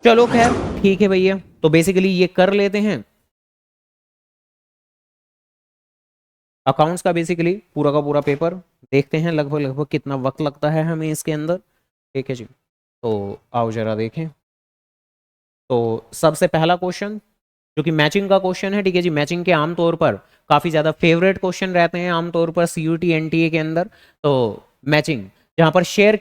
चलो खैर ठीक है भैया, तो बेसिकली ये कर लेते हैं अकाउंट्स का बेसिकली पूरा का पूरा पेपर। देखते हैं लगभग लगभग कितना वक्त लगता है हमें इसके अंदर। ठीक है जी, तो आओ जरा देखें। तो सबसे पहला क्वेश्चन जो कि मैचिंग का क्वेश्चन है। ठीक है जी, मैचिंग के आमतौर पर काफ़ी ज़्यादा फेवरेट क्वेश्चन रहते हैं आमतौर पर सीयूटी एनटीए के अंदर। तो मैचिंग जहाँ पर शेयर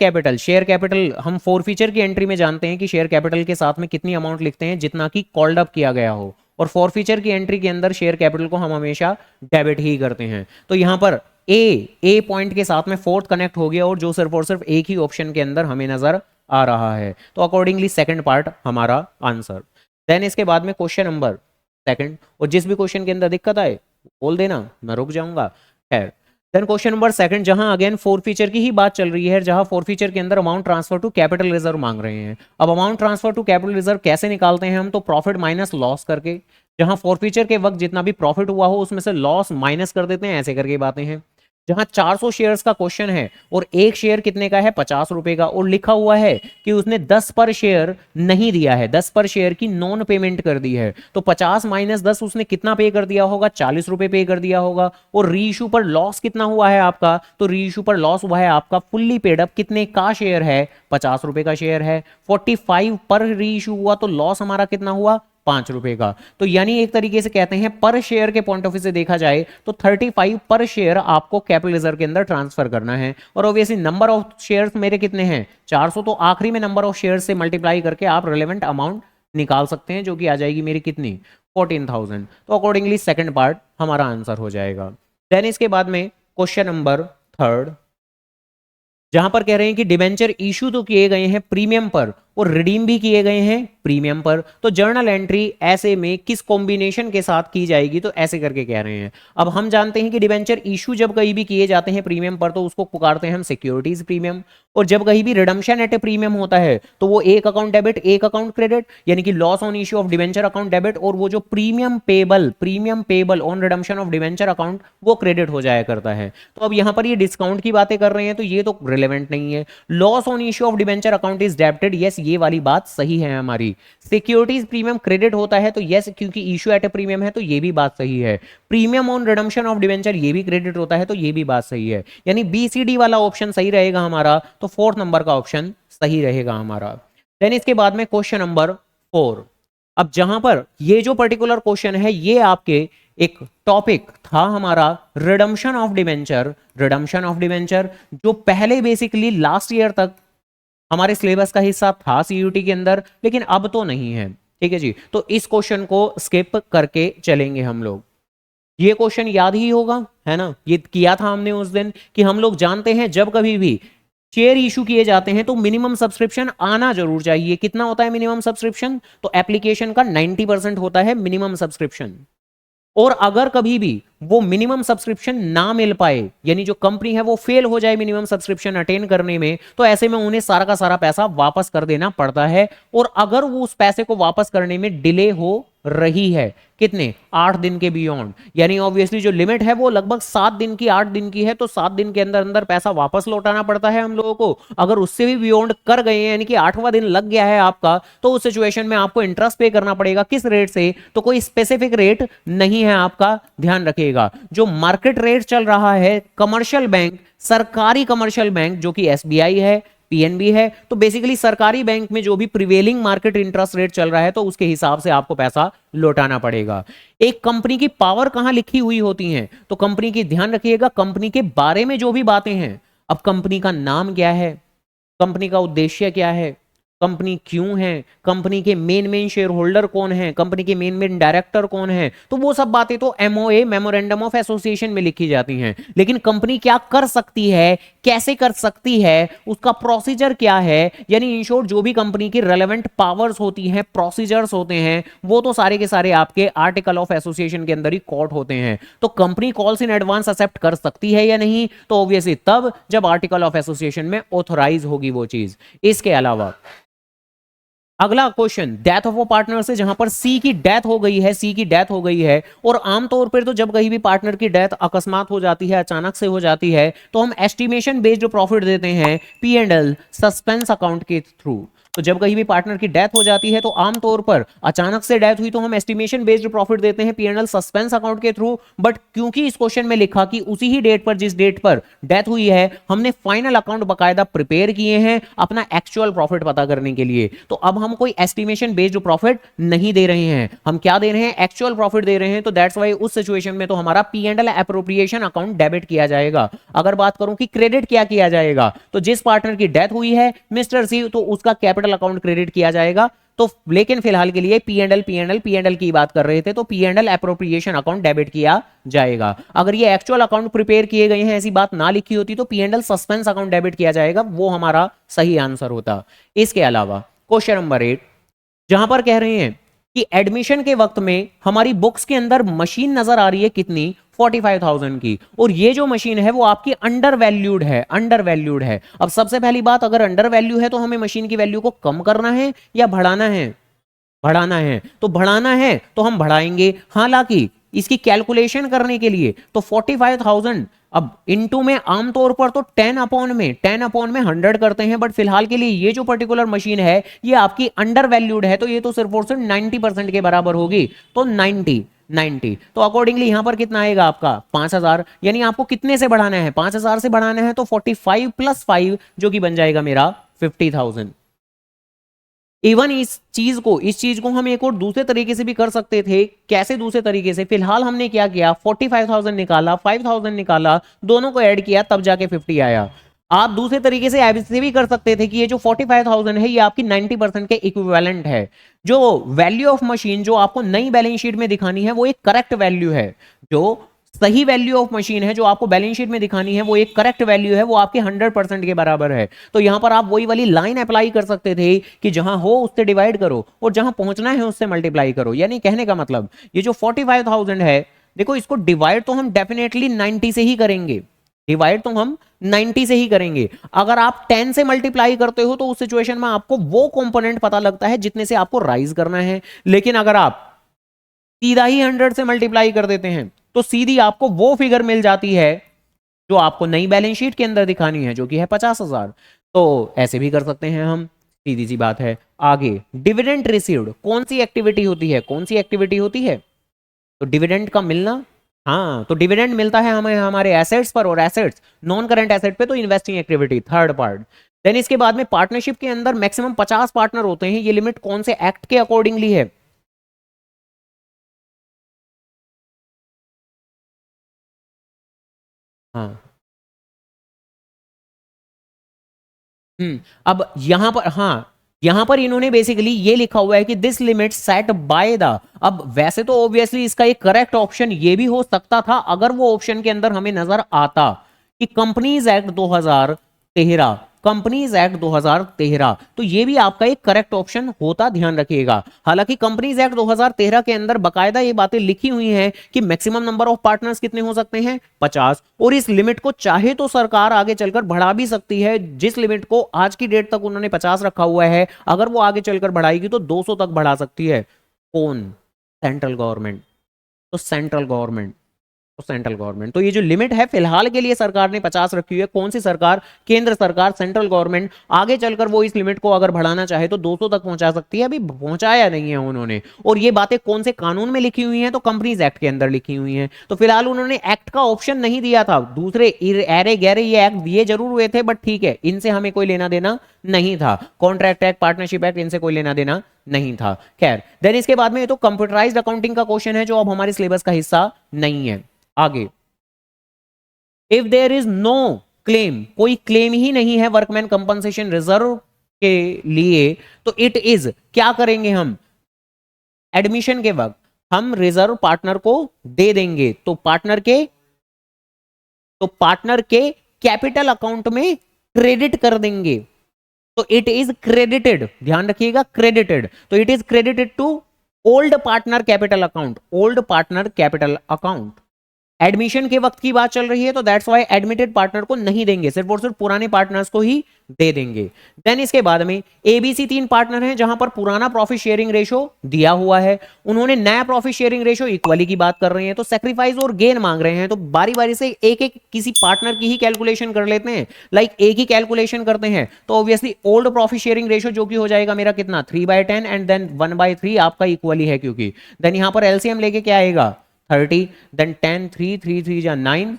कैपिटल हम फोर फीचर की एंट्री में जानते हैं कि शेयर कैपिटल के साथ में कितनी अमाउंट लिखते हैं जितना कि कॉल्ड अप किया गया हो, और फोर फीचर की एंट्री के अंदर शेयर कैपिटल को हम हमेशा डेबिट ही करते हैं। तो यहाँ पर ए पॉइंट के साथ में फोर्थ कनेक्ट हो गया, और जो सिर्फ और सिर्फ एक ही ऑप्शन के अंदर हमें नजर आ रहा है, तो अकॉर्डिंगली सेकंड पार्ट हमारा आंसर। देन इसके बाद में क्वेश्चन नंबर सेकंड, और जिस भी क्वेश्चन के अंदर दिक्कत आए बोल देना, मैं रुक जाऊंगा। खैर, देन क्वेश्चन नंबर सेकंड, जहां अगेन फोर फीचर की ही बात चल रही है, जहां फोर फीचर के अंदर amount transfer to capital reserve मांग रहे हैं। अब amount transfer to capital reserve कैसे निकालते हैं हम, तो प्रॉफिट माइनस लॉस करके, जहां फोर फीचर के वक्त जितना भी प्रॉफिट हुआ हो उसमें से लॉस माइनस कर देते हैं, ऐसे करके बातें हैं। जहां 400 शेयर्स का क्वेश्चन है और एक शेयर कितने का है, 50 रुपए का, और लिखा हुआ है कि उसने 10 पर शेयर नहीं दिया है, 10 पर शेयर की नॉन पेमेंट कर दी है, तो 50 माइनस 10 उसने कितना पे कर दिया होगा, 40 रुपए पे कर दिया होगा। और री इशू पर लॉस कितना हुआ है आपका, तो री इशू पर लॉस हुआ है आपका फुल्ली पेड अप कितने का शेयर है, 50 रुपए का शेयर है। 45 पर री इशू हुआ तो लॉस हमारा कितना हुआ, 5 रुपए का। तो यानी एक तरीके से कहते हैं पर शेयर के पॉइंट ऑफ व्यू से देखा जाए तो 35 पर शेयर आपको कैपिटल रिजर्व के अंदर ट्रांसफर करना है। और ऑब्वियसली नंबर ऑफ शेयर्स मेरे कितने हैं, 400, तो आखिरी में नंबर ऑफ शेयर से मल्टीप्लाई करके आप रिलेवेंट अमाउंट निकाल सकते हैं, जो कि आ जाएगी मेरी कितनी, 14,000। तो अकॉर्डिंगली सेकंड पार्ट हमारा आंसर हो जाएगा। देन इसके बाद में क्वेश्चन नंबर थर्ड, जहां पर कह रहे हैं कि डिबेंचर इशू तो किए गए हैं प्रीमियम पर और रिडीम भी किए गए हैं प्रीमियम पर, तो जर्नल एंट्री ऐसे में किस कॉम्बिनेशन के साथ की जाएगी, तो ऐसे करके कह रहे हैं। अब हम जानते हैं कि डिबेंचर इशू जब कहीं भी किए जाते हैं प्रीमियम पर तो उसको पुकारते हैं हम सिक्योरिटीज प्रीमियम, और जब कहीं भी रिडम्पशन एट ए प्रीमियम होता है तो वो एक अकाउंट डेबिट एक अकाउंट क्रेडिट, यानी कि loss on issue of debenture account debit, और वो जो premium payable on redemption of debenture account वो क्रेडिट हो जाया करता है। तो अब यहां पर ये डिस्काउंट की बातें कर रहे हैं तो ये तो रिलेवेंट नहीं है। Loss on issue of debenture account is debited, yes ये वाली बात सही है हमारी। सिक्योरिटीज प्रीमियम क्रेडिट होता है तो यस, क्योंकि इशू एट ए प्रीमियम है तो ये भी बात सही है। Premium on redemption of debenture ये भी क्रेडिट होता है तो ये भी बात सही है, यानी बी सी डी वाला ऑप्शन सही रहेगा हमारा, तो फोर्थ नंबर का ऑप्शन सही रहेगा हमारा। देन इसके बाद में क्वेश्चन नंबर 4, अब जहां पर ये जो पर्टिकुलर क्वेश्चन है ये आपके एक टॉपिक था हमारा रिडम्पशन ऑफ डिबेंचर, जो पहले बेसिकली लास्ट ईयर तक हमारे सिलेबस का हिस्सा था सीयूटी के अंदर, लेकिन अब तो नहीं है। ठीक है जी, तो इस क्वेश्चन को स्किप करके चलेंगे हम लोग। ये क्वेश्चन याद ही होगा, है ना, ये किया था हमने उस दिन कि हम लोग जानते हैं जब कभी भी शेयर इशू किए जाते हैं तो मिनिमम सब्सक्रिप्शन आना जरूर चाहिए। कितना होता है मिनिमम सब्सक्रिप्शन, तो एप्लीकेशन का 90% होता है मिनिमम सब्सक्रिप्शन। और अगर कभी भी वो मिनिमम सब्सक्रिप्शन ना मिल पाए, यानी जो कंपनी है वो फेल हो जाए मिनिमम सब्सक्रिप्शन अटेन करने में, तो ऐसे में उन्हें सारा का सारा पैसा वापस कर देना पड़ता है। और अगर वो उस पैसे को वापस करने में डिले हो रही है, कितने, 8 दिन के बियॉन्ड, यानी ऑब्वियसली जो लिमिट है वो लगभग 7 दिन की 8 दिन की है, तो 7 दिन के अंदर अंदर पैसा वापस लौटाना पड़ता है हम लोगों को। अगर उससे भी बियॉन्ड कर गए हैं, यानी कि 8वां दिन लग गया है आपका, तो उस सिचुएशन में आपको इंटरेस्ट पे करना पड़ेगा। किस रेट से, तो कोई स्पेसिफिक रेट नहीं है आपका, ध्यान रखिएगा। जो मार्केट रेट चल रहा है कमर्शियल बैंक, सरकारी कमर्शियल बैंक जो कि एसबीआई है, पीएनबी है, तो बेसिकली सरकारी बैंक में जो भी प्रिवेलिंग मार्केट इंटरेस्ट रेट चल रहा है तो उसके हिसाब से आपको पैसा लौटाना पड़ेगा। एक कंपनी की पावर कहां लिखी हुई होती है, तो कंपनी की, ध्यान रखिएगा, कंपनी के बारे में जो भी बातें हैं, अब कंपनी का नाम क्या है, कंपनी का उद्देश्य क्या है, कंपनी क्यों है, कंपनी के मेन शेयर होल्डर कौन है, कंपनी के मेन डायरेक्टर कौन है, तो वो सब बातें तो एमओए, मेमोरेंडम ऑफ एसोसिएशन में लिखी जाती हैं। लेकिन कंपनी क्या कर सकती है, कैसे कर सकती है, उसका प्रोसीजर क्या है, यानी इन शॉर्ट जो भी कंपनी की रेलेवेंट पावर्स होती हैं, प्रोसीजर्स होते हैं, वो तो सारे के सारे आपके आर्टिकल ऑफ एसोसिएशन के अंदर ही कोट होते हैं। तो company calls in advance accept कर सकती है या नहीं, तो ऑब्वियसली तब जब आर्टिकल ऑफ एसोसिएशन में ऑथराइज होगी वो चीज। इसके अलावा अगला question death of a partner से, जहां पर सी की डेथ हो गई है, और आमतौर पर तो जब कहीं भी पार्टनर की डेथ अकस्मात हो जाती है, अचानक से हो जाती है, तो हम एस्टिमेशन बेस्ड प्रॉफिट देते हैं P&L सस्पेंस अकाउंट के थ्रू। तो जब कहीं भी पार्टनर की डेथ हो जाती है तो आमतौर पर अचानक से डेथ हुई तो हम एस्टिमेशन बेस्ड प्रॉफिट देते हैं P&L सस्पेंस अकाउंट के थ्रू, बट क्योंकि इस क्वेश्चन में लिखा कि उसी ही डेट पर जिस डेट पर डेथ हुई है हमने फाइनल अकाउंट बकायदा प्रिपेयर किए हैं अपना एक्चुअल प्रॉफिट पता करने के लिए, तो अब हम कोई एस्टिमेशन बेस्ड प्रॉफिट नहीं दे रहे हैं, हम क्या दे रहे हैं, एक्चुअल प्रॉफिट दे रहे हैं। तो दैट्स वाई उस सिचुएशन में तो हमारा P&L एप्रोप्रिएशन अकाउंट डेबिट किया जाएगा। अगर बात करूं कि क्रेडिट क्या किया जाएगा, तो जिस पार्टनर की डेथ हुई है मिस्टर सी, तो उसका कैपिटल अकाउंट क्रेडिट किया जाएगा। तो लेकिन फिलहाल के लिए P&L की बात कर रहे थे तो P&L एप्रोप्रिएशन अकाउंट डेबिट किया जाएगा। अगर ये एक्चुअल अकाउंट प्रिपेयर किए गए हैं ऐसी बात ना लिखी होती तो P&L सस्पेंस अकाउंट डेबिट किया जाएगा, वो हमारा सही आंसर होता। इसके अलावा क्वेश्चन नंबर 8 जहां पर कह रहे हैं कि एडमिशन के वक्त में हमारी बुक्स के अंदर मशीन नजर आ रही है कितनी, 45,000 की, और ये जो मशीन है वो आपकी अंडर वैल्यूड है, अंडर वैल्यूड है। अब सबसे पहली बात, अगर अंडर वैल्यू है तो हमें मशीन की वैल्यू को कम करना है या बढ़ाना है, बढ़ाना है। तो बढ़ाना है तो हम बढ़ाएंगे, हालांकि इसकी कैलकुलेशन करने के लिए तो 45,000 अब इनटू में आमतौर पर तो 10 अपॉन में 100 करते हैं, बट फिलहाल के लिए ये जो पर्टिकुलर मशीन है ये आपकी अंडर वैल्यूड है, तो ये तो सिर्फ और सिर्फ 90% के बराबर होगी, तो 90। तो अकॉर्डिंगली यहां पर कितना आएगा आपका 5,000, यानी आपको कितने से बढ़ाना है, 5,000 से बढ़ाना है, तो 45 प्लस 5 जो कि बन जाएगा मेरा 50,000। इवन इस चीज को हम एक और दूसरे तरीके से भी कर सकते थे। कैसे दूसरे तरीके से, फिलहाल हमने क्या किया, 45,000 निकाला, 5,000 निकाला, दोनों को ऐड किया तब जाके 50 आया। आप दूसरे तरीके से ऐसे भी कर सकते थे कि ये जो 45,000 है ये आपकी 90% के इक्विवेलेंट है। जो वैल्यू ऑफ मशीन जो आपको नई बैलेंस शीट में दिखानी है वो एक करेक्ट वैल्यू है, जो सही वैल्यू ऑफ मशीन है जो आपको बैलेंस शीट में दिखानी है वो एक करेक्ट वैल्यू है, वो आपके 100% के बराबर है। तो यहां पर आप वही वाली लाइन अप्लाई कर सकते थे कि जहां हो उससे डिवाइड करो और जहां पहुंचना है उससे मल्टीप्लाई करो। यानी कहने का मतलब ये जो 45,000 है, देखो इसको डिवाइड तो हम डेफिनेटली 90 से ही करेंगे, डिवाइड तो हम 90 से ही करेंगे। अगर आप 10 से मल्टीप्लाई करते हो तो उस सिचुएशन में आपको वो कंपोनेंट पता लगता है जितने से आपको राइज करना है, लेकिन अगर आप सीधा ही 100 से मल्टीप्लाई कर देते हैं तो सीधी आपको वो फिगर मिल जाती है जो आपको नई बैलेंस शीट के अंदर दिखानी है, जो कि है 50,000। तो ऐसे भी कर सकते हैं हम, सीधी सी बात है। आगे डिविडेंड रिसीव्ड कौन सी एक्टिविटी होती है, कौन सी एक्टिविटी होती है, तो डिविडेंड का मिलना। हाँ, तो डिविडेंड मिलता है हमें हमारे एसेट्स पर, और एसेट्स नॉन करंट एसेट पे तो investing activity, third part. Then इसके बाद में पार्टनरशिप के अंदर मैक्सिमम 50 पार्टनर होते हैं, ये लिमिट कौन से एक्ट के अकॉर्डिंगली है, हाँ। अब यहां पर, हाँ, यहां पर इन्होंने बेसिकली ये लिखा हुआ है कि this limit set by the, अब वैसे तो ऑब्वियसली इसका एक करेक्ट ऑप्शन ये भी हो सकता था अगर वो ऑप्शन के अंदर हमें नजर आता कि कंपनीज एक्ट 2013, कंपनीज एक्ट 2013, तो ये भी आपका एक करेक्ट ऑप्शन होता, ध्यान रखिएगा। हालांकि कंपनीज एक्ट 2013 के अंदर बकायदा ये बातें लिखी हुई हैं कि मैक्सिमम नंबर ऑफ पार्टनर्स कितने हो सकते हैं, 50, और इस लिमिट को चाहे तो सरकार आगे चलकर बढ़ा भी सकती है। जिस लिमिट को आज की डेट तक उन्होंने 50 रखा हुआ है, अगर वो आगे चलकर बढ़ाएगी तो 200 तक बढ़ा सकती है। कौन, सेंट्रल गवर्नमेंट। तो सेंट्रल गवर्नमेंट, तो सेंट्रल गवर्नमेंट, तो ये जो लिमिट है फिलहाल के लिए सरकार ने 50 रखी हुई है। कौन सी सरकार, केंद्र सरकार, सेंट्रल गवर्नमेंट। आगे चलकर वो इस लिमिट को अगर बढ़ाना चाहे तो 200 तक पहुंचा सकती है, अभी पहुंचाया नहीं है उन्होंने। और ये बातें कौन से कानून में लिखी हुई हैं, तो कंपनीज एक्ट के अंदर लिखी हुई हैं। तो फिलहाल उन्होंने एक्ट का ऑप्शन नहीं दिया था, दूसरे एरे गहरे ये एक्ट दिए जरूर हुए थे, बट ठीक है, इनसे हमें कोई लेना देना नहीं था। कॉन्ट्रैक्ट एक्ट, पार्टनरशिप एक्ट, इनसे कोई लेना देना नहीं था। खैर, देन इसके बाद में ये तो कंप्यूटराइज्ड अकाउंटिंग का क्वेश्चन है जो अब हमारे सिलेबस का हिस्सा नहीं है। आगे, if there is no claim, कोई क्लेम ही नहीं है वर्कमैन कंपनसेशन रिजर्व के लिए, तो इट इज, क्या करेंगे हम, एडमिशन के वक्त हम रिजर्व पार्टनर को दे देंगे, तो पार्टनर के कैपिटल अकाउंट में क्रेडिट कर देंगे। तो इट इज क्रेडिटेड, ध्यान रखिएगा, क्रेडिटेड, तो it is credited to old partner capital account, old partner capital account. Admission के वक्त की बात चल रही है, तो दैट्स वाई एडमिटेड पार्टनर को नहीं देंगे, सिर्फ और सिर्फ पुराने पार्टनर्स को ही दे देंगे। देन इसके बाद में एबीसी 3 पार्टनर हैं जहां पर पुराना प्रॉफिट शेयरिंग रेशो दिया हुआ है, उन्होंने नया प्रॉफिट शेयरिंग रेशो इक्वली की बात कर रहे हैं, तो सेक्रीफाइस और गेन मांग रहे हैं, तो बारी बारी से एक एक किसी पार्टनर की ही कैलकुलेशन कर लेते हैं, लाइक एक ही कैलकुलेशन करते हैं, तो obviously old profit sharing ratio जो कि हो जाएगा मेरा कितना 3/10 एंड देन 1/3 आपका इक्वली है, क्योंकि देन यहां पर एलसीएम लेके क्या आएगा 30, देन 10 3 3 3 जा 9,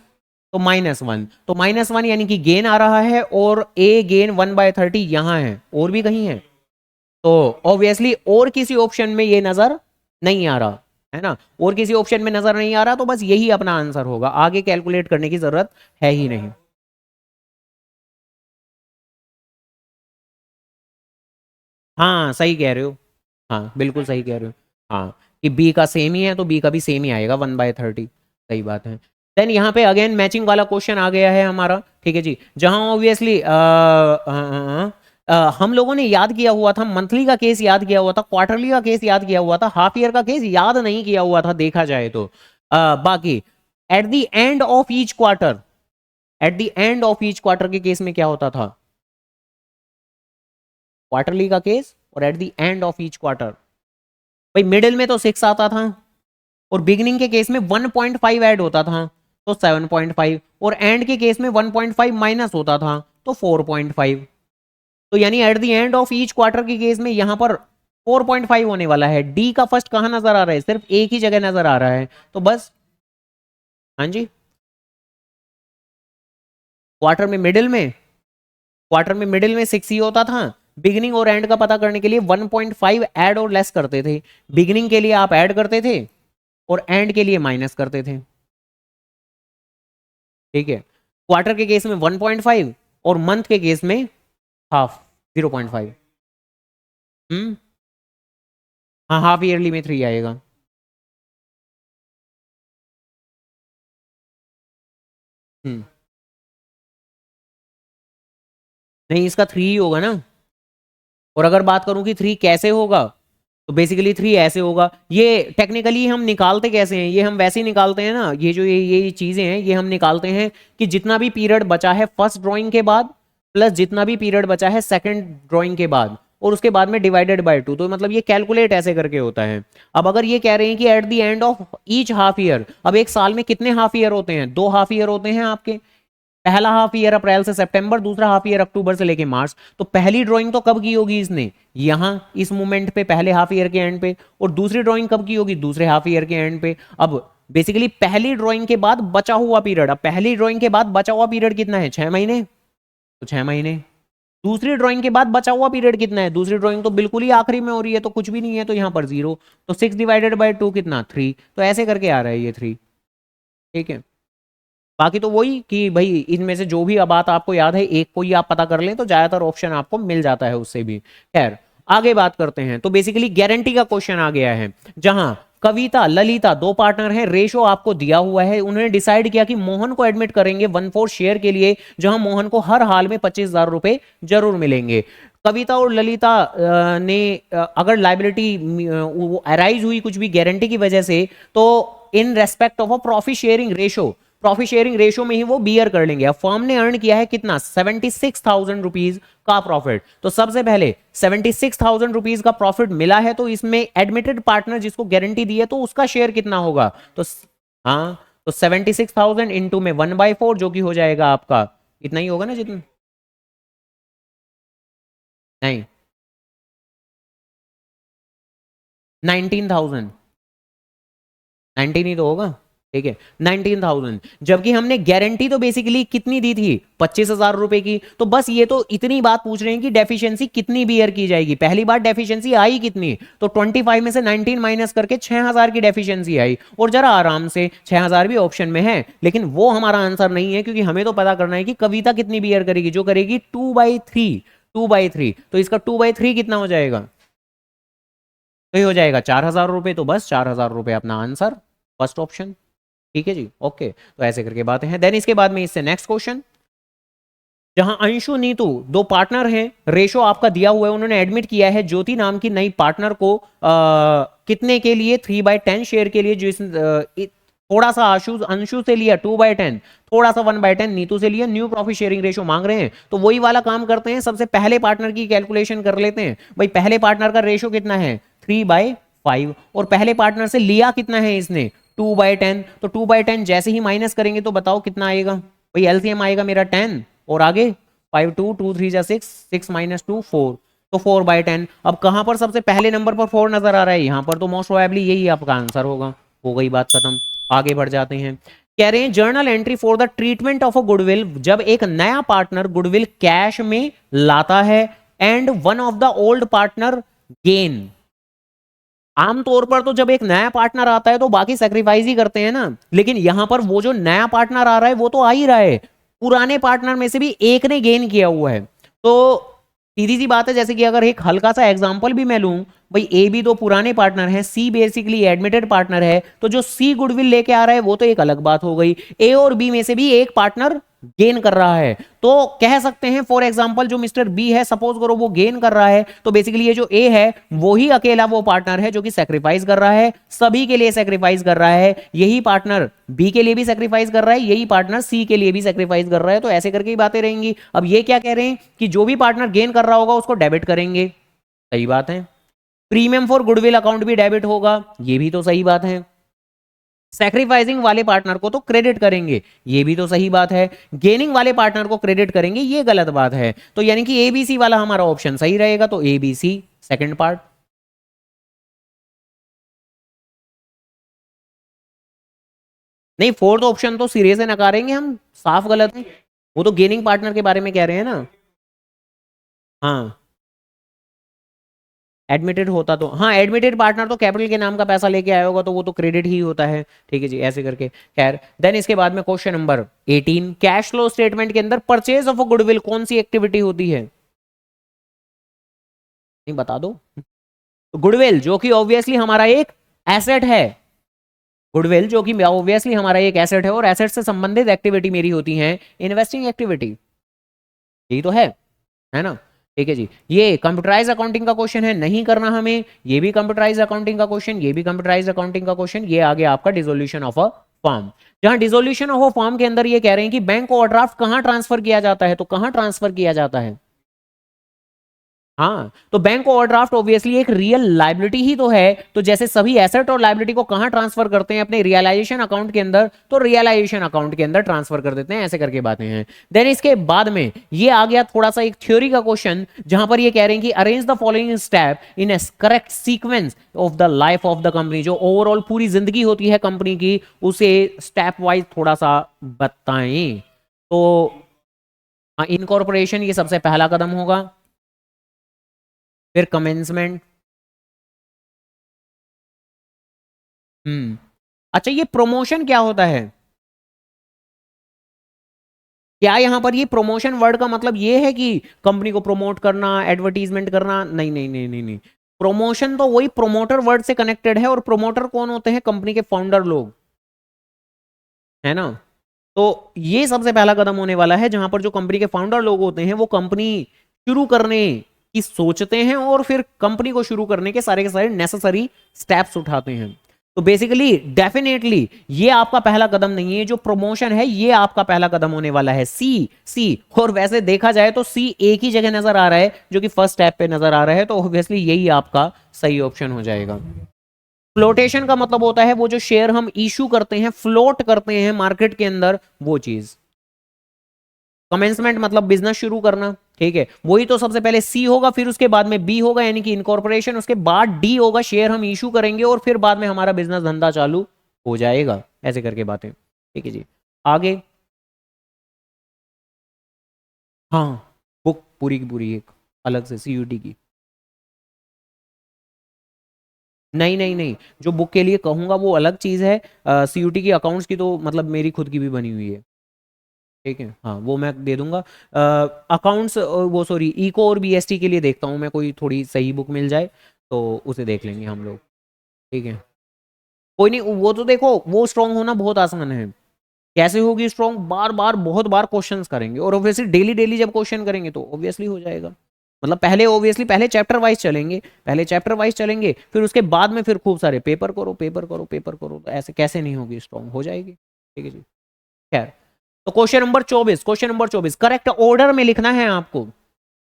तो -1, तो -1 यानी कि गेन आ रहा है, और ए गेन 1/30 यहां है, और भी कहीं है, तो ऑब्वियसली और किसी ऑप्शन में ये नजर नहीं आ रहा है ना, और किसी ऑप्शन में नजर नहीं आ रहा, तो बस यही अपना आंसर होगा, आगे कैलकुलेट करने की जरूरत है ही नहीं। हाँ सही कह रहे हो, हाँ बिल्कुल सही कह रहे हो, हाँ कि बी का सेम ही है तो बी का भी सेम ही आएगा 1/30, सही बात है। देन यहाँ पे अगेन मैचिंग वाला क्वेश्चन आ गया है हमारा, ठीक है जी, जहाँ ऑब्वियसली हम लोगों ने याद किया हुआ था, मंथली का केस याद किया हुआ था, क्वार्टरली का केस याद किया हुआ था, हाफ ईयर का केस याद नहीं किया हुआ था देखा जाए तो। बाकी at the end of each quarter, at the end of each quarter के केस में क्या होता था, क्वार्टरली का केस और at the end of each quarter, भाई मिडिल में तो 6 आता था, और बिगिनिंग के केस में 1.5 ऐड होता था तो 7.5, और एंड के केस में 1.5 माइनस होता था तो 4.5, तो यानी at the end of each quarter के केस में यहां पर 4.5 होने वाला है। डी का फर्स्ट कहां नजर आ रहा है, सिर्फ एक ही जगह नजर आ रहा है, तो बस हाँ जी, क्वार्टर में मिडिल में, क्वार्टर में मिडिल में 6 ही होता था, बिगिनिंग और एंड का पता करने के लिए 1.5 ऐड और लेस करते थे, बिगिनिंग के लिए आप ऐड करते थे और एंड के लिए माइनस करते थे, ठीक है, क्वार्टर के केस में 1.5 और मंथ के केस में हाफ 0.5। हम्म, हाँ हाफ ईयरली में 3 आएगा। हम्म, नहीं इसका 3 ही होगा ना, और अगर बात करूं कि 3 कैसे होगा, तो बेसिकली 3 ऐसे होगा, ये टेक्निकली हम निकालते कैसे हैं, ये हम वैसे ही निकालते हैं ना, ये जो ये चीजें हैं ये हम निकालते हैं कि जितना भी पीरियड बचा है फर्स्ट ड्राइंग के बाद प्लस जितना भी पीरियड बचा है सेकंड ड्राइंग के बाद, और उसके बाद में डिवाइडेड बाय 2, तो मतलब ये कैलकुलेट ऐसे करके होता है। अब अगर ये कह रहे हैं कि at the end of each half year, अब एक साल में कितने हाफ ईयर होते हैं, 2 हाफ ईयर होते हैं आपके, पहला हाफ ईयर अप्रैल से सितंबर, दूसरा हाफ ईयर अक्टूबर से लेके मार्च, तो पहली ड्राइंग तो कब की होगी इसने, यहां इस मोमेंट पे पहले हाफ ईयर के एंड पे, और दूसरी ड्राइंग कब की होगी दूसरे हाफ ईयर के एंड पे। अब बेसिकली पहली ड्राइंग के बाद बचा हुआ पीरियड, अब पहली ड्राइंग के बाद बचा हुआ पीरियड कितना है 6 महीने, तो 6 महीने, दूसरी ड्राइंग के बाद बचा हुआ पीरियड कितना है, दूसरी ड्राइंग तो बिल्कुल ही आखिरी में हो रही है तो कुछ भी नहीं है, तो यहां पर 0, तो 6/2 कितना 3, तो ऐसे करके आ रहा है ये 3, ठीक है। बाकी तो वही कि भाई इनमें से जो भी अब बात आपको याद है एक को ही आप पता कर लें तो ज्यादातर ऑप्शन आपको मिल जाता है उससे भी। खैर आगे बात करते हैं, तो बेसिकली गारंटी का क्वेश्चन आ गया है, जहां कविता ललिता 2 पार्टनर हैं, रेशो आपको दिया हुआ है, उन्होंने डिसाइड किया कि मोहन को एडमिट करेंगे 1/4 शेयर के लिए, जहां मोहन को हर हाल में 25,000 रुपए जरूर मिलेंगे। कविता और ललिता ने अगर लाइबिलिटी अराइज हुई कुछ भी गारंटी की वजह से, तो in respect of a profit sharing ratio, profit sharing ratio में ही वो बियर कर लेंगे। अब फर्म ने अर्न किया है कितना 76,000 रुपीज का प्रॉफिट, तो सबसे पहले 76,000 रुपीज का प्रॉफिट मिला है, तो इसमें एडमिटेड पार्टनर जिसको गारंटी दी है तो उसका शेयर कितना होगा, तो हाँ तो 76,000 इंटू में 1/4 जो कि हो जाएगा आपका इतना ही होगा ना, जितना नहीं 19,000, 19 ही तो होगा, ठीक है 19,000, जबकि हमने गारंटी तो बेसिकली कितनी दी थी 25,000 रुपए की, तो बस ये तो इतनी बात पूछ रहे हैं कि डेफिशिएंसी कितनी बियर की जाएगी, पहली बार डेफिशिएंसी आई कितनी, तो 25 में से 19 माइनस करके 6,000 की डेफिशिएंसी आई, और जरा आराम से 6,000 भी ऑप्शन में है, लेकिन वो हमारा आंसर नहीं है, क्योंकि हमें तो पता करना है कि कविता कितनी बियर करेगी, जो करेगी 2/3, 2/3, तो इसका 2/3 कितना हो जाएगा, तो ये हो जाएगा 4,000 रुपए, तो बस 4,000 रुपए अपना आंसर, फर्स्ट ऑप्शन, ठीक है जी ओके। तो ऐसे करके बातें हैं, देन इसके बाद में इससे नेक्स्ट क्वेश्चन, जहां अंशु नीतू 2 पार्टनर हैं, रेशो आपका दिया हुआ है, उन्होंने एडमिट किया है ज्योति नाम की नई पार्टनर को कितने के लिए 3/10 शेयर के लिए, जो थोड़ा सा अंशु से लिया 2/10, थोड़ा सा 1/10 नीतू से लिया, न्यू प्रॉफिट शेयरिंग रेशियो मांग रहे हैं तो वही वाला काम करते हैं, सबसे पहले पार्टनर की कैलकुलेशन कर लेते हैं। भाई पहले पार्टनर का रेशियो कितना है 3/5, और पहले पार्टनर से लिया कितना है इसने 2/10, तो 2/10 जैसे ही माइनस करेंगे तो बताओ कितना आएगा। भाई एलसीएम आएगा मेरा 10, और आगे 5 2 2 3 जा 6, 6 - 2 4, तो 4/10। अब कहां पर सबसे पहले नंबर पर 4 नजर आ रहा है, यहां पर तो मोस्ट प्रोबेबली यही आपका आंसर होगा। हो गई बात खत्म, आगे बढ़ जाते हैं। कह रहे हैं journal entry for the treatment of a goodwill, जब एक नया पार्टनर गुडविल कैश में लाता है and one of the old partner gain. आमतौर पर तो जब एक नया पार्टनर आता है तो बाकी सेक्रीफाइस ही करते हैं ना, लेकिन यहां पर वो जो नया पार्टनर आ रहा है वो तो आ ही रहा है, पुराने पार्टनर में से भी एक ने गेन किया हुआ है। तो सीधी सी बात है, जैसे कि अगर एक हल्का सा एग्जांपल भी मैं लूं, भाई ए बी दो पुराने पार्टनर हैं, सी बेसिकली एडमिटेड पार्टनर है, तो जो सी गुडविल लेके आ रहा है वो तो एक अलग बात हो गई, ए और बी में से भी एक पार्टनर गेन कर रहा है। तो कह सकते हैं फॉर एग्जांपल जो मिस्टर बी है, सपोज करो वो गेन कर रहा है, तो बेसिकली ये जो ए है वो ही अकेला वो पार्टनर है जो कि सेक्रीफाइस कर रहा है, सभी के लिए सेक्रीफाइस कर रहा है, यही पार्टनर बी के लिए भी सेक्रीफाइस कर रहा है, यही पार्टनर सी के लिए भी सेक्रीफाइस कर रहा है, तो ऐसे करके ही बातें रहेंगी। अब ये क्या कह रहे हैं कि जो भी पार्टनर गेन कर रहा होगा उसको डेबिट करेंगे, सही बात है। प्रीमियम फॉर गुडविल अकाउंट भी डेबिट होगा, ये भी तो सही बात है। सैक्रिफाइसिंग वाले पार्टनर को तो क्रेडिट करेंगे, ये भी तो सही बात है। गेनिंग वाले पार्टनर को क्रेडिट करेंगे, ये गलत बात है। तो यानी कि एबीसी वाला हमारा ऑप्शन सही रहेगा, तो एबीसी सेकंड पार्ट। नहीं, फोर्थ ऑप्शन तो सिरे से नकारेंगे हम, साफ गलत है। वो तो गेनिंग पार्टनर के बारे में कह रहे हैं ना। हाँ, एडमिटेड होता तो, हाँ एडमिटेड पार्टनर तो कैपिटल के नाम का पैसा लेके आया होगा तो वो तो क्रेडिट ही होता है, ठीक है जी, ऐसे करके। खैर देन इसके बाद में question number 18, cash flow statement के अंदर परचेज ऑफ अ गुडविल कौन सी एक्टिविटी होती है, नहीं बता दो। गुडविल जो कि ऑब्वियसली हमारा एक एसेट है, गुडविल जो कि ऑब्वियसली हमारा एक एसेट है, और एसेट से संबंधित एक्टिविटी मेरी होती है इन्वेस्टिंग एक्टिविटी, यही तो है ना। ठीक है जी, ये कंप्यूटराइज अकाउंटिंग का क्वेश्चन है, नहीं करना हमें। ये भी कंप्यूटराइज अकाउंटिंग का क्वेश्चन, ये भी कंप्यूटराइज अकाउंटिंग का क्वेश्चन। ये आगे आपका डिसोल्यूशन ऑफ अ फॉर्म, जहां डिसोल्यूशन ऑफ अ फॉर्म के अंदर ये कह रहे हैं कि बैंक ओवरड्राफ्ट कहां ट्रांसफर किया जाता है, तो कहां ट्रांसफर किया जाता है। हाँ, तो बैंक ओवरड्राफ्ट ऑब्वियसली एक रियल लाइबिलिटी ही तो है, तो जैसे सभी एसेट और लाइबिलिटी को कहां ट्रांसफर करते हैं अपने रियलाइजेशन अकाउंट के अंदर, तो रियलाइजेशन अकाउंट के अंदर ट्रांसफर कर देते हैं, ऐसे करके बातें हैं। देन इसके बाद में ये आ गया थोड़ा सा एक थ्योरी का क्वेश्चन, जहां पर ये कह रहे हैं कि arrange the following step in A correct sequence of the life of the company, जो ओवरऑल पूरी जिंदगी होती है कंपनी की उसे स्टेप वाइज थोड़ा सा बताएं। तो इनकॉर्पोरेशन ये सबसे पहला कदम होगा, फिर कमेंसमेंट। अच्छा, ये प्रमोशन क्या होता है, क्या यहां पर ये प्रमोशन वर्ड का मतलब ये है कि कंपनी को प्रमोट करना, एडवर्टीजमेंट करना, नहीं नहीं नहीं नहीं नहीं। प्रमोशन तो वही प्रमोटर वर्ड से कनेक्टेड है, और प्रमोटर कौन होते हैं, कंपनी के फाउंडर लोग, है ना। तो ये सबसे पहला कदम होने वाला है, जहां पर जो कंपनी के फाउंडर लोग होते हैं वो कंपनी शुरू करने की सोचते हैं, और फिर कंपनी को शुरू करने के सारे नेसेसरी स्टेप्स उठाते हैं। तो बेसिकली डेफिनेटली ये आपका पहला कदम नहीं है, जो प्रमोशन है ये आपका पहला कदम होने वाला है, सी सी। और वैसे देखा जाए तो सी एक ही जगह नजर आ रहा है जो कि फर्स्ट स्टेप पे नजर आ रहा है, तो ऑब्वियसली यही आपका सही ऑप्शन हो जाएगा। फ्लोटेशन का मतलब होता है वो जो शेयर हम इशू करते हैं, फ्लोट करते हैं मार्केट के अंदर, वो चीज। कमेंसमेंट मतलब बिजनेस शुरू करना, ठीक है, वही तो सबसे पहले सी होगा, फिर उसके बाद में बी होगा यानी कि इनकॉर्पोरेशन, उसके बाद डी होगा शेयर हम इशू करेंगे, और फिर बाद में हमारा बिजनेस धंधा चालू हो जाएगा, ऐसे करके बातें। ठीक है जी, आगे। हाँ, बुक पूरी की पूरी एक अलग से सीयूटी की, नहीं नहीं नहीं, जो बुक के लिए कहूंगा वो अलग चीज है, सीयूटी की अकाउंट्स की तो मतलब मेरी खुद की भी बनी हुई है, ठीक है, हाँ वो मैं दे दूंगा। अकाउंट्स वो सॉरी इको और बीएसटी के लिए देखता हूँ मैं, कोई थोड़ी सही बुक मिल जाए तो उसे देख लेंगे हम लोग, ठीक है। कोई नहीं, वो तो देखो वो स्ट्रांग होना बहुत आसान है। कैसे होगी स्ट्रांग, बार बार बहुत बार क्वेश्चंस करेंगे, और ऑब्वियसली डेली डेली जब क्वेश्चन करेंगे तो ऑब्वियसली हो जाएगा। मतलब पहले ऑब्वियसली पहले चैप्टर वाइज चलेंगे, पहले चैप्टर वाइज चलेंगे, फिर उसके बाद में फिर खूब सारे पेपर करो पेपर करो पेपर करो, तो ऐसे कैसे नहीं होगी स्ट्रॉन्ग, हो जाएगी। ठीक है जी, खैर। तो question number 24, question number 24 correct order में लिखना है आपको।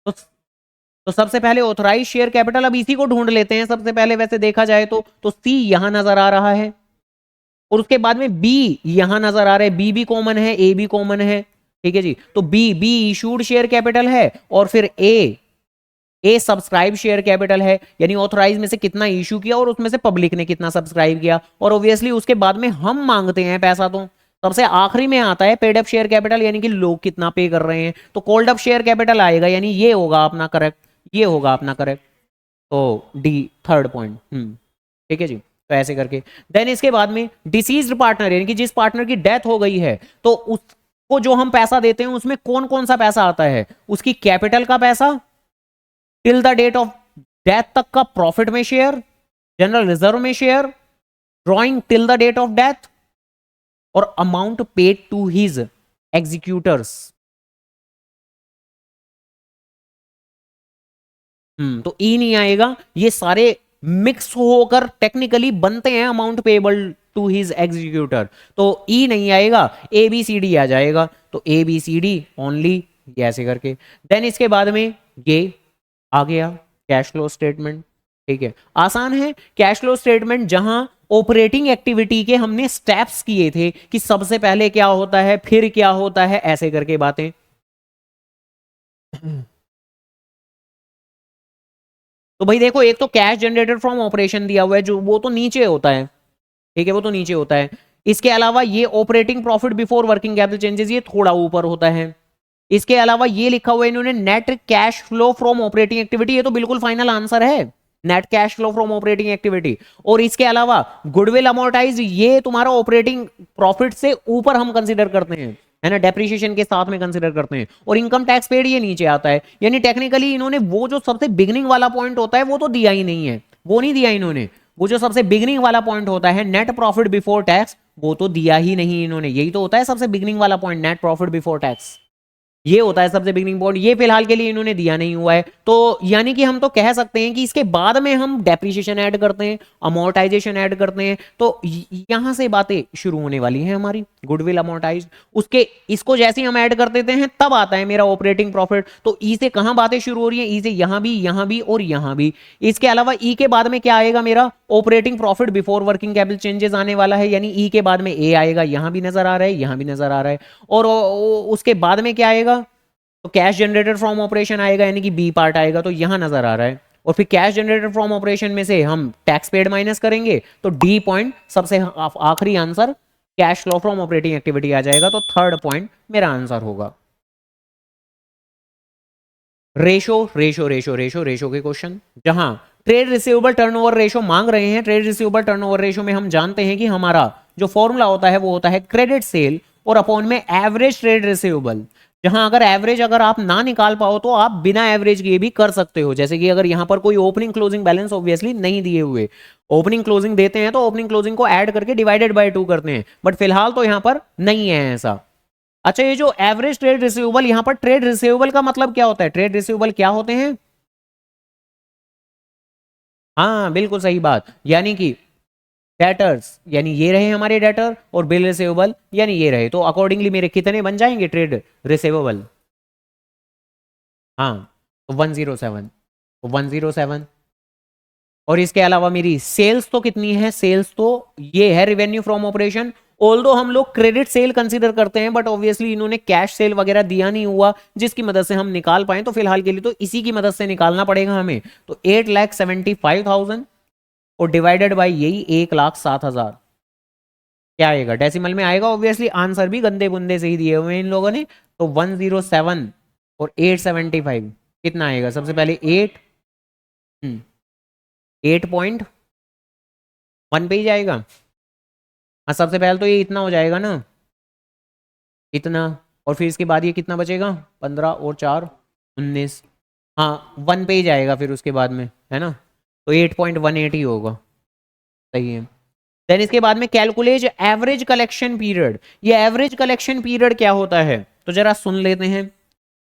तो सबसे पहले ऑथराइज शेयर कैपिटल, अब इसी को ढूंढ लेते हैं सबसे पहले, वैसे देखा जाए तो सी यहां नजर आ रहा है, और उसके बाद में बी यहां नजर आ रहा है, बी भी कॉमन है, ए भी कॉमन है। ठीक है जी, तो B B issued share capital है, और फिर ए सब्सक्राइब शेयर कैपिटल है, यानी ऑथराइज में से कितना इशू किया और उसमें से पब्लिक ने कितना सब्सक्राइब किया, और ऑब्वियसली उसके बाद में हम मांगते हैं पैसा, तो सबसे आखिरी में आता है पेड अप शेयर कैपिटल, यानी कि लोग कितना पे कर रहे हैं, तो कॉल्ड अप शेयर कैपिटल आएगा, यानी ये होगा अपना करेक्ट, ये होगा अपना करेक्ट। तो डी थर्ड पॉइंट। ठीक है जी, तो ऐसे करके देन इसके बाद में डिसीज्ड पार्टनर, यानी कि जिस पार्टनर की डेथ हो गई है, तो उसको जो हम पैसा देते हैं उसमें कौन कौन सा पैसा आता है, उसकी कैपिटल का पैसा, till the date of death तक का प्रॉफिट में शेयर, जनरल रिजर्व में share, drawing till the date of death, और amount paid to his executors. तो ई नहीं आएगा, ये सारे मिक्स होकर टेक्निकली बनते हैं amount payable to his executor, तो ई नहीं आएगा, ए बी सी डी आ जाएगा, तो A B C D only, ऐसे करके। देन इसके बाद में ये आ गया कैश फ्लो स्टेटमेंट। ठीक है, आसान है कैश फ्लो स्टेटमेंट, जहां ऑपरेटिंग एक्टिविटी के हमने स्टेप्स किए थे कि सबसे पहले क्या होता है, फिर क्या होता है, ऐसे करके बातें। तो भाई देखो, एक तो कैश जनरेटेड फ्रॉम ऑपरेशन दिया हुआ है, जो वो तो नीचे होता है। ठीक है, वो तो नीचे होता है। इसके अलावा ये operating profit before working capital changes, ये थोड़ा ऊपर होता है। इसके अलावा ये लिखा हुआ है इन्होंने net cash flow from operating activity, ये तो बिल्कुल फाइनल आंसर है, net cash flow from operating activity. और इसके अलावा गुडविल अमोर्टाइज, ये तुम्हारा ऑपरेटिंग प्रॉफिट से ऊपर हम कंसीडर करते हैं, है ना, डेप्रिसिएशन के साथ में कंसीडर करते हैं। और इनकम टैक्स पेड ये नीचे आता है, यानी टेक्निकली इन्होंने वो जो सबसे बिगनिंग वाला पॉइंट होता है वो तो दिया ही नहीं है, वो नहीं दिया इन्होंने, वो जो सबसे बिगनिंग वाला पॉइंट होता है नेट प्रॉफिट बिफोर टैक्स, वो तो दिया ही नहीं इन्होंने। यही तो होता है सबसे बिगनिंग वाला point, net profit before tax, ये होता है सबसे बिगनिंग पॉइंट, ये फिलहाल के लिए इन्होंने दिया नहीं हुआ है। तो यानी कि हम तो कह सकते हैं कि इसके बाद में हम डेप्रिसिएशन ऐड करते हैं, अमोर्टाइजेशन ऐड करते हैं, तो यहां से बातें शुरू होने वाली हैं हमारी, गुडविल अमोर्टाइज, उसके इसको जैसे ही हम ऐड कर देते हैं तब आता है मेरा ऑपरेटिंग प्रॉफिट। तो ई से कहां बातें शुरू हो रही है, ई से यहां भी और यहां भी। इसके अलावा ई के बाद में क्या आएगा, मेरा operating profit before working capital changes आने वाला है, यानी ई के बाद में ए आएगा, यहां भी नजर आ रहा है, यहां भी नजर आ रहा है। और उसके बाद में क्या आएगा, तो कैश जनरेटेड फ्रॉम ऑपरेशन आएगा, यानी कि बी पार्ट आएगा, तो यहां नजर आ रहा है। और फिर कैश जनरेटेड फ्रॉम ऑपरेशन में से हम टैक्स पेड माइनस करेंगे, तो डी पॉइंट सबसे आखिरी answer cash flow from operating activity आ जाएगा, तो थर्ड पॉइंट मेरा आंसर होगा। Ratio ratio ratio ratio ratio के क्वेश्चन, जहां ट्रेड रिसीवेबल टर्नओवर रेशो मांग रहे हैं, ट्रेड रिसीवेबल टर्नओवर रेशो में हम जानते हैं कि हमारा जो फॉर्मूला होता है वो होता है क्रेडिट सेल और अपॉन में एवरेज ट्रेड रिसीवेबल। जहां अगर एवरेज अगर आप ना निकाल पाओ तो आप बिना एवरेज किए भी कर सकते हो, जैसे कि अगर यहां पर कोई ओपनिंग क्लोजिंग बैलेंस ऑब्वियसली नहीं दिए हुए, ओपनिंग क्लोजिंग देते हैं तो ओपनिंग क्लोजिंग को ऐड करके डिवाइडेड बाय 2 करते हैं, बट फिलहाल तो यहां पर नहीं है ऐसा। अच्छा, ये जो एवरेज ट्रेड रिसीवेबल, यहां पर ट्रेड रिसीवेबल का मतलब क्या होता है, ट्रेड रिसीवेबल क्या होते हैं, हाँ बिल्कुल सही बात, यानी कि डेटर्स, यानी ये रहे हमारे डेटर, और बिल रिसीवेबल यानी ये रहे, तो अकॉर्डिंगली मेरे कितने बन जाएंगे ट्रेड रिसीवेबल, हाँ, तो 107, तो 107। और इसके अलावा मेरी सेल्स तो कितनी है, सेल्स तो ये है रेवेन्यू फ्रॉम ऑपरेशन, ऑल्दो हम लोग क्रेडिट सेल कंसीडर करते हैं, बट ऑब्वियसली इन्होंने कैश सेल वगैरह दिया नहीं हुआ जिसकी मदद से हम निकाल पाए, तो फिलहाल के लिए तो इसी की मदद से निकालना पड़ेगा हमें। तो 8,75,000 और डिवाइडेड बाई यही 1,07,000, क्या आएगा, डेसिमल में आएगा ऑब्वियसली, आंसर भी गंदे बुंदे से ही दिए हुए हैं इन लोगों ने। तो 107 और 875 कितना आएगा, सबसे पहले 8.1 पे ही जाएगा, हाँ सबसे पहले तो ये इतना हो जाएगा ना, इतना, और फिर इसके बाद ये कितना बचेगा, 15 और 4 19, हाँ 1 पे ही जाएगा फिर उसके बाद में, है ना, तो 8.18 ही होगा, सही है। देन इसके बाद में कैलकुलेट एवरेज कलेक्शन पीरियड, ये एवरेज कलेक्शन पीरियड क्या होता है, तो जरा सुन लेते हैं।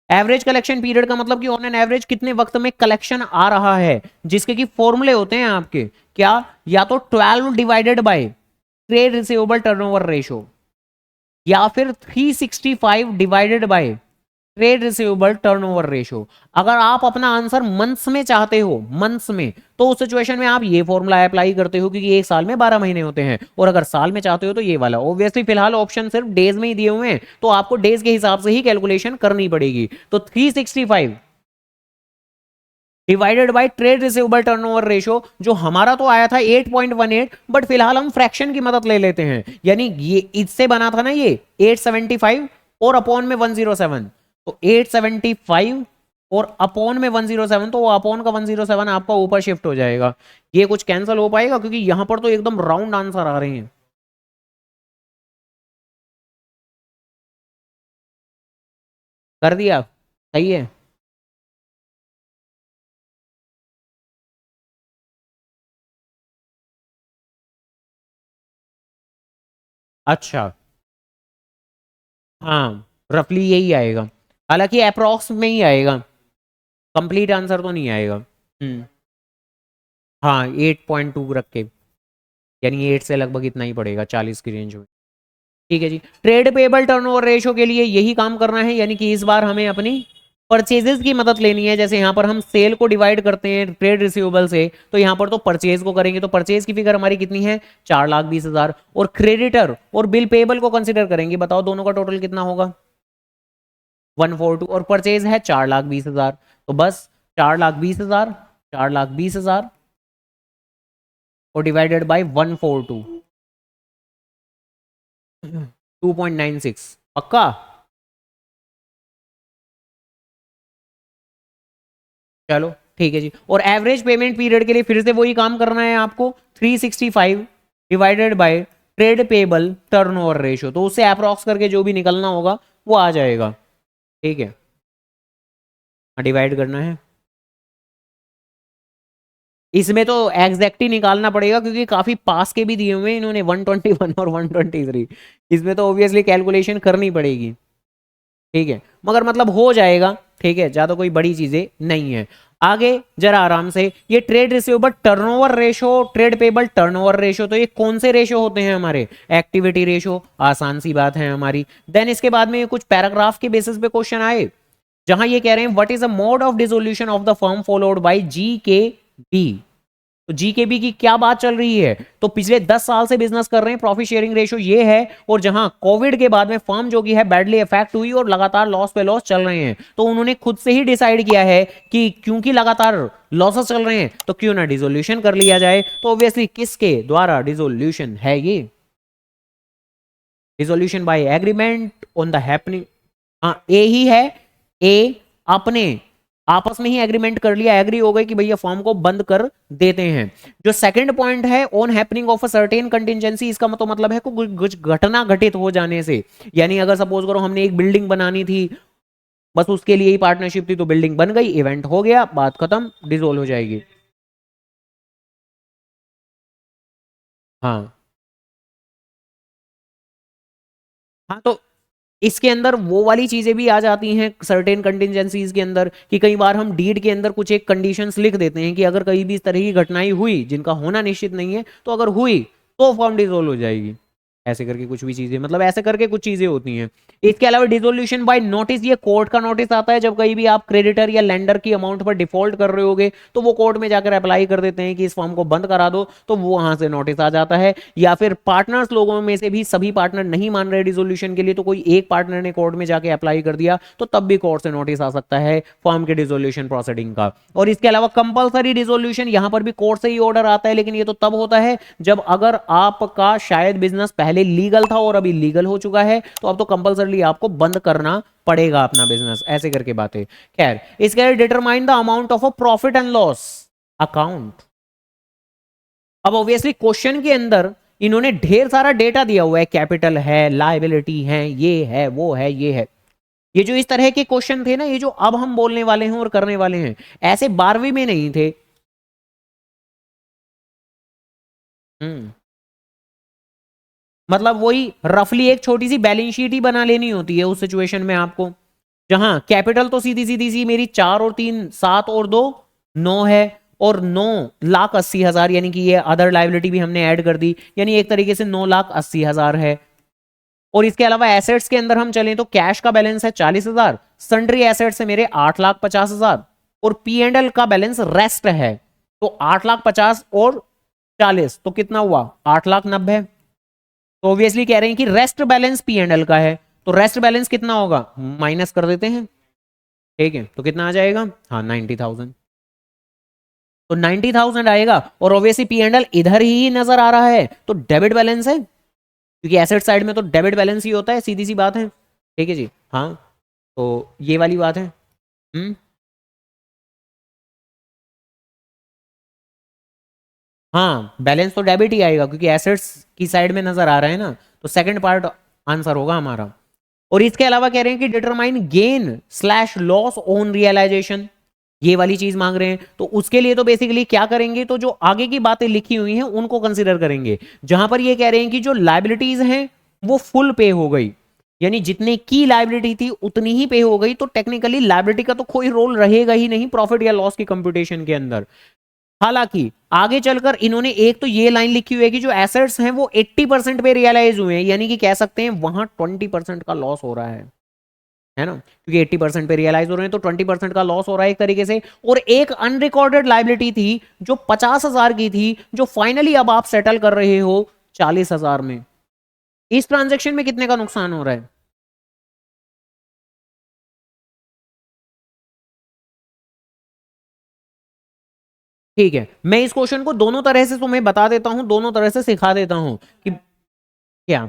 एवरेज कलेक्शन पीरियड का मतलब कि ऑन एन एवरेज कितने वक्त में कलेक्शन आ रहा है, जिसके की फॉर्मूले होते हैं आपके क्या, या तो 12 divided by trade receivable turnover ratio, या फिर 365 divided by trade receivable turnover ratio. अगर आप अपना आंसर मंथ्स में चाहते हो, मंथ्स में, तो उस सिचुएशन में आप ये फॉर्मूला अप्लाई करते हो क्योंकि एक साल में 12 महीने होते हैं, और अगर साल में चाहते हो तो ये वाला। ऑब्वियसली फिलहाल ऑप्शन सिर्फ डेज में ही दिए हुए हैं, तो आपको डेज के हिसाब से ही कैलकुलेशन करनी पड़ेगी। तो 365 divided by trade receivable turnover ratio, जो हमारा तो आया था 8.18, बट फिलहाल हम फ्रैक्शन की मदद ले लेते हैं, यानी ये इससे बना था ना ये 875 और अपॉन में 107, तो 875 और अपॉन में 107, तो वो अपॉन का 107 आपका ऊपर शिफ्ट हो जाएगा। ये कुछ कैंसिल हो पाएगा क्योंकि यहां पर तो एकदम राउंड आंसर आ रहे हैं। कर दिया, सही है। अच्छा, हाँ, रफली यही आएगा, हालांकि अप्रोक्स में ही आएगा, कंप्लीट आंसर तो नहीं आएगा। हाँ, 8.2 रख के, यानी 8 से लगभग इतना ही पड़ेगा, 40 की रेंज में। ठीक है जी, ट्रेड पेबल टर्नओवर रेशो के लिए यही काम करना है, यानी कि इस बार हमें अपनी परचेजेस की मदद लेनी है। जैसे यहाँ पर हम सेल को डिवाइड करते हैं ट्रेड रिसीवेबल से, तो यहाँ पर तो परचेज को करेंगे, तो परचेज की फिगर हमारी कितनी है, 4,20,000, और क्रेडिटर और बिल पेबल को कंसिडर करेंगे। बताओ दोनों का टोटल कितना होगा, 142, और परचेज है 4,20,000, तो बस 4,20,000, 4,20,000 और डिवाइडेड बाई 142, 2.96, पक्का। चलो ठीक है जी, और एवरेज पेमेंट पीरियड के लिए फिर से वही काम करना है आपको, 365 divided by trade payable turnover ratio, तो उससे अप्रॉक्स करके जो भी निकलना होगा वो आ जाएगा। ठीक है, डिवाइड करना है, इसमें तो एग्जैक्ट ही निकालना पड़ेगा क्योंकि काफी पास के भी दिए हुए हैं इन्होंने, 121 और 123, इसमें तो ऑब्वियसली कैलकुलेशन करनी पड़ेगी। ठीक है, मगर मतलब हो जाएगा, ठीक है, ज्यादा कोई बड़ी चीजें नहीं है। आगे जरा आराम से, ये trade receivable turnover ratio, trade payable turnover ratio, तो ये कौन से रेशो होते हैं हमारे, एक्टिविटी रेशो, आसान सी बात है हमारी। देन इसके बाद में ये कुछ पैराग्राफ के बेसिस पे क्वेश्चन आए, जहां ये कह रहे हैं what is a mode of dissolution of the firm followed by जी के बी। तो जीकेबी की क्या बात चल रही है, तो पिछले 10 साल से बिजनेस कर रहे हैं, प्रॉफिट शेयरिंग रेशो ये है, और जहां कोविड के बाद में फर्म जो कि है बैडली इफेक्ट हुई और लगातार लॉस पे लॉस चल रहे हैं, तो उन्होंने खुद से ही डिसाइड किया है कि क्योंकि लगातार लॉसेस चल रहे हैं तो क्यों ना डिसोल्यूशन कर लिया जाए। तो ऑब्वियसली किसके द्वारा डिसोल्यूशन है ये, dissolution by agreement on the happening, हाँ ए ही है, ए आपने आपस में ही एग्रीमेंट कर लिया, एग्री हो गए कि भैया फॉर्म को बंद कर देते हैं। जो सेकंड पॉइंट है on happening of a certain contingency, इसका मतलब है कुछ घटना घटित हो जाने से, यानी अगर सपोज करो हमने एक बिल्डिंग बनानी थी, बस उसके लिए ही पार्टनरशिप थी, तो बिल्डिंग बन गई, इवेंट हो गया, बात खत्म, डिसोल्व हो जाएगी। हाँ, हाँ, तो इसके अंदर वो वाली चीजें भी आ जाती हैं सर्टेन कंटिजेंसीज के अंदर, कि कई बार हम डीड के अंदर कुछ एक कंडीशंस लिख देते हैं कि अगर कहीं भी इस तरह की घटनाएं हुई जिनका होना निश्चित नहीं है, तो अगर हुई तो फॉर्म डिसोल्व हो जाएगी, ऐसे करके कुछ भी चीजें, मतलब ऐसे करके कुछ चीजें होती हैं। इसके अलावा डिसोल्यूशन बाय नोटिस, ये कोर्ट का नोटिस आता है जब कहीं भी आप क्रेडिटर या लेंडर की अमाउंट पर डिफॉल्ट कर रहे होगे, तो वो कोर्ट में जाकर अप्लाई कर देते हैं कि इस फॉर्म को बंद करा दो, तो वो वहां से नोटिस आ जाता है। या फिर पार्टनर्स लोगों में से भी सभी पार्टनर नहीं मान रहे डिसोल्यूशन के लिए, तो कोई एक पार्टनर ने कोर्ट में जाके अप्लाई कर दिया, तो तब भी कोर्ट से नोटिस आ सकता है फॉर्म के डिसोल्यूशन प्रोसीडिंग का। और इसके अलावा कंपलसरी डिसोल्यूशन, यहां पर भी कोर्ट से ही ऑर्डर आता है, लेकिन ये तो तब होता है जब अगर आपका शायद बिजनेस पहले लीगल था और अभी लीगल हो चुका है, तो अब तो कंपलसरी आपको बंद करना पड़ेगा अपना बिजनेस, ऐसे करके बातें। खैर, इसके determine the amount of a profit and loss account. अब ऑब्वियसली क्वेश्चन के अंदर इन्होंने ढेर सारा डेटा दिया हुआ है, कैपिटल है, लायबिलिटी है, ये है, वो है, ये है। ये जो इस तरह के क्वेश्चन थे ना, ये जो अब हम बोलने वाले हैं और करने वाले हैं, ऐसे 12वीं में नहीं थे। हम्म, मतलब वही रफली एक छोटी सी बैलेंस शीट ही बना लेनी होती है उस सिचुएशन में आपको। जहां कैपिटल तो सीधी सीधी सी मेरी 4 और 3 7 और 2 9 है, और 9,80,000, यानी कि ये अदर लाइबिलिटी भी हमने ऐड कर दी, यानी एक तरीके से 9,80,000 है। और इसके अलावा एसेट्स के अंदर हम चलें तो कैश का बैलेंस है 40,000, सन्ड्री एसेट्स है मेरे 8,50,000, और पी एंड एल का बैलेंस रेस्ट है। तो 8,50,000 और 40 तो कितना हुआ, 8,90,000। तो ऑब्वियसली कह रहे हैं कि rest balance P and L का है, तो रेस्ट बैलेंस कितना होगा, माइनस कर देते हैं। ठीक है, तो कितना आ जाएगा, हाँ 90,000। तो 90,000 आएगा, और ऑब्वियसली पी एंड एल इधर ही नजर आ रहा है, तो डेबिट बैलेंस है, क्योंकि एसेट साइड में तो डेबिट बैलेंस ही होता है, सीधी सी बात है। ठीक है जी, हाँ, तो ये वाली बात है। हम्म, हाँ बैलेंस तो डेबिट ही आएगा, क्योंकि एसेट्स की साइड में नजर आ रहा है ना, तो सेकंड पार्ट आंसर होगा हमारा। और इसके अलावा कह रहे हैं कि determine gain slash loss on realisation, ये वाली चीज मांग रहे हैं, तो उसके लिए तो बेसिकली क्या करेंगे, तो जो आगे की बातें लिखी हुई हैं उनको कंसीडर करेंगे। जहां पर ये कह रहे हैं कि जो लाइबिलिटीज हैं वो फुल पे हो गई, यानी जितने की लाइबिलिटी थी उतनी ही पे हो गई, तो टेक्निकली लाइबिलिटी का तो कोई रोल रहेगा ही नहीं प्रॉफिट या लॉस की कंप्यूटेशन के अंदर। हालांकि आगे चलकर इन्होंने एक तो ये लाइन लिखी हुई है कि जो एसेट्स हैं वो 80% पे रियलाइज हुए हैं, यानी कि कह सकते हैं वहां 20% का लॉस हो रहा है ना, क्योंकि 80% पे रियलाइज हो रहे हैं, तो 20% का लॉस हो रहा है एक तरीके से। और एक अनरिकॉर्डेड लाइबिलिटी थी जो 50,000 की थी, जो फाइनली अब आप सेटल कर रहे हो 40,000 में। इस ट्रांजेक्शन में कितने का नुकसान हो रहा है, ठीक है, मैं इस क्वेश्चन को दोनों तरह से तुम्हें बता देता हूं, दोनों तरह से सिखा देता हूं कि क्या,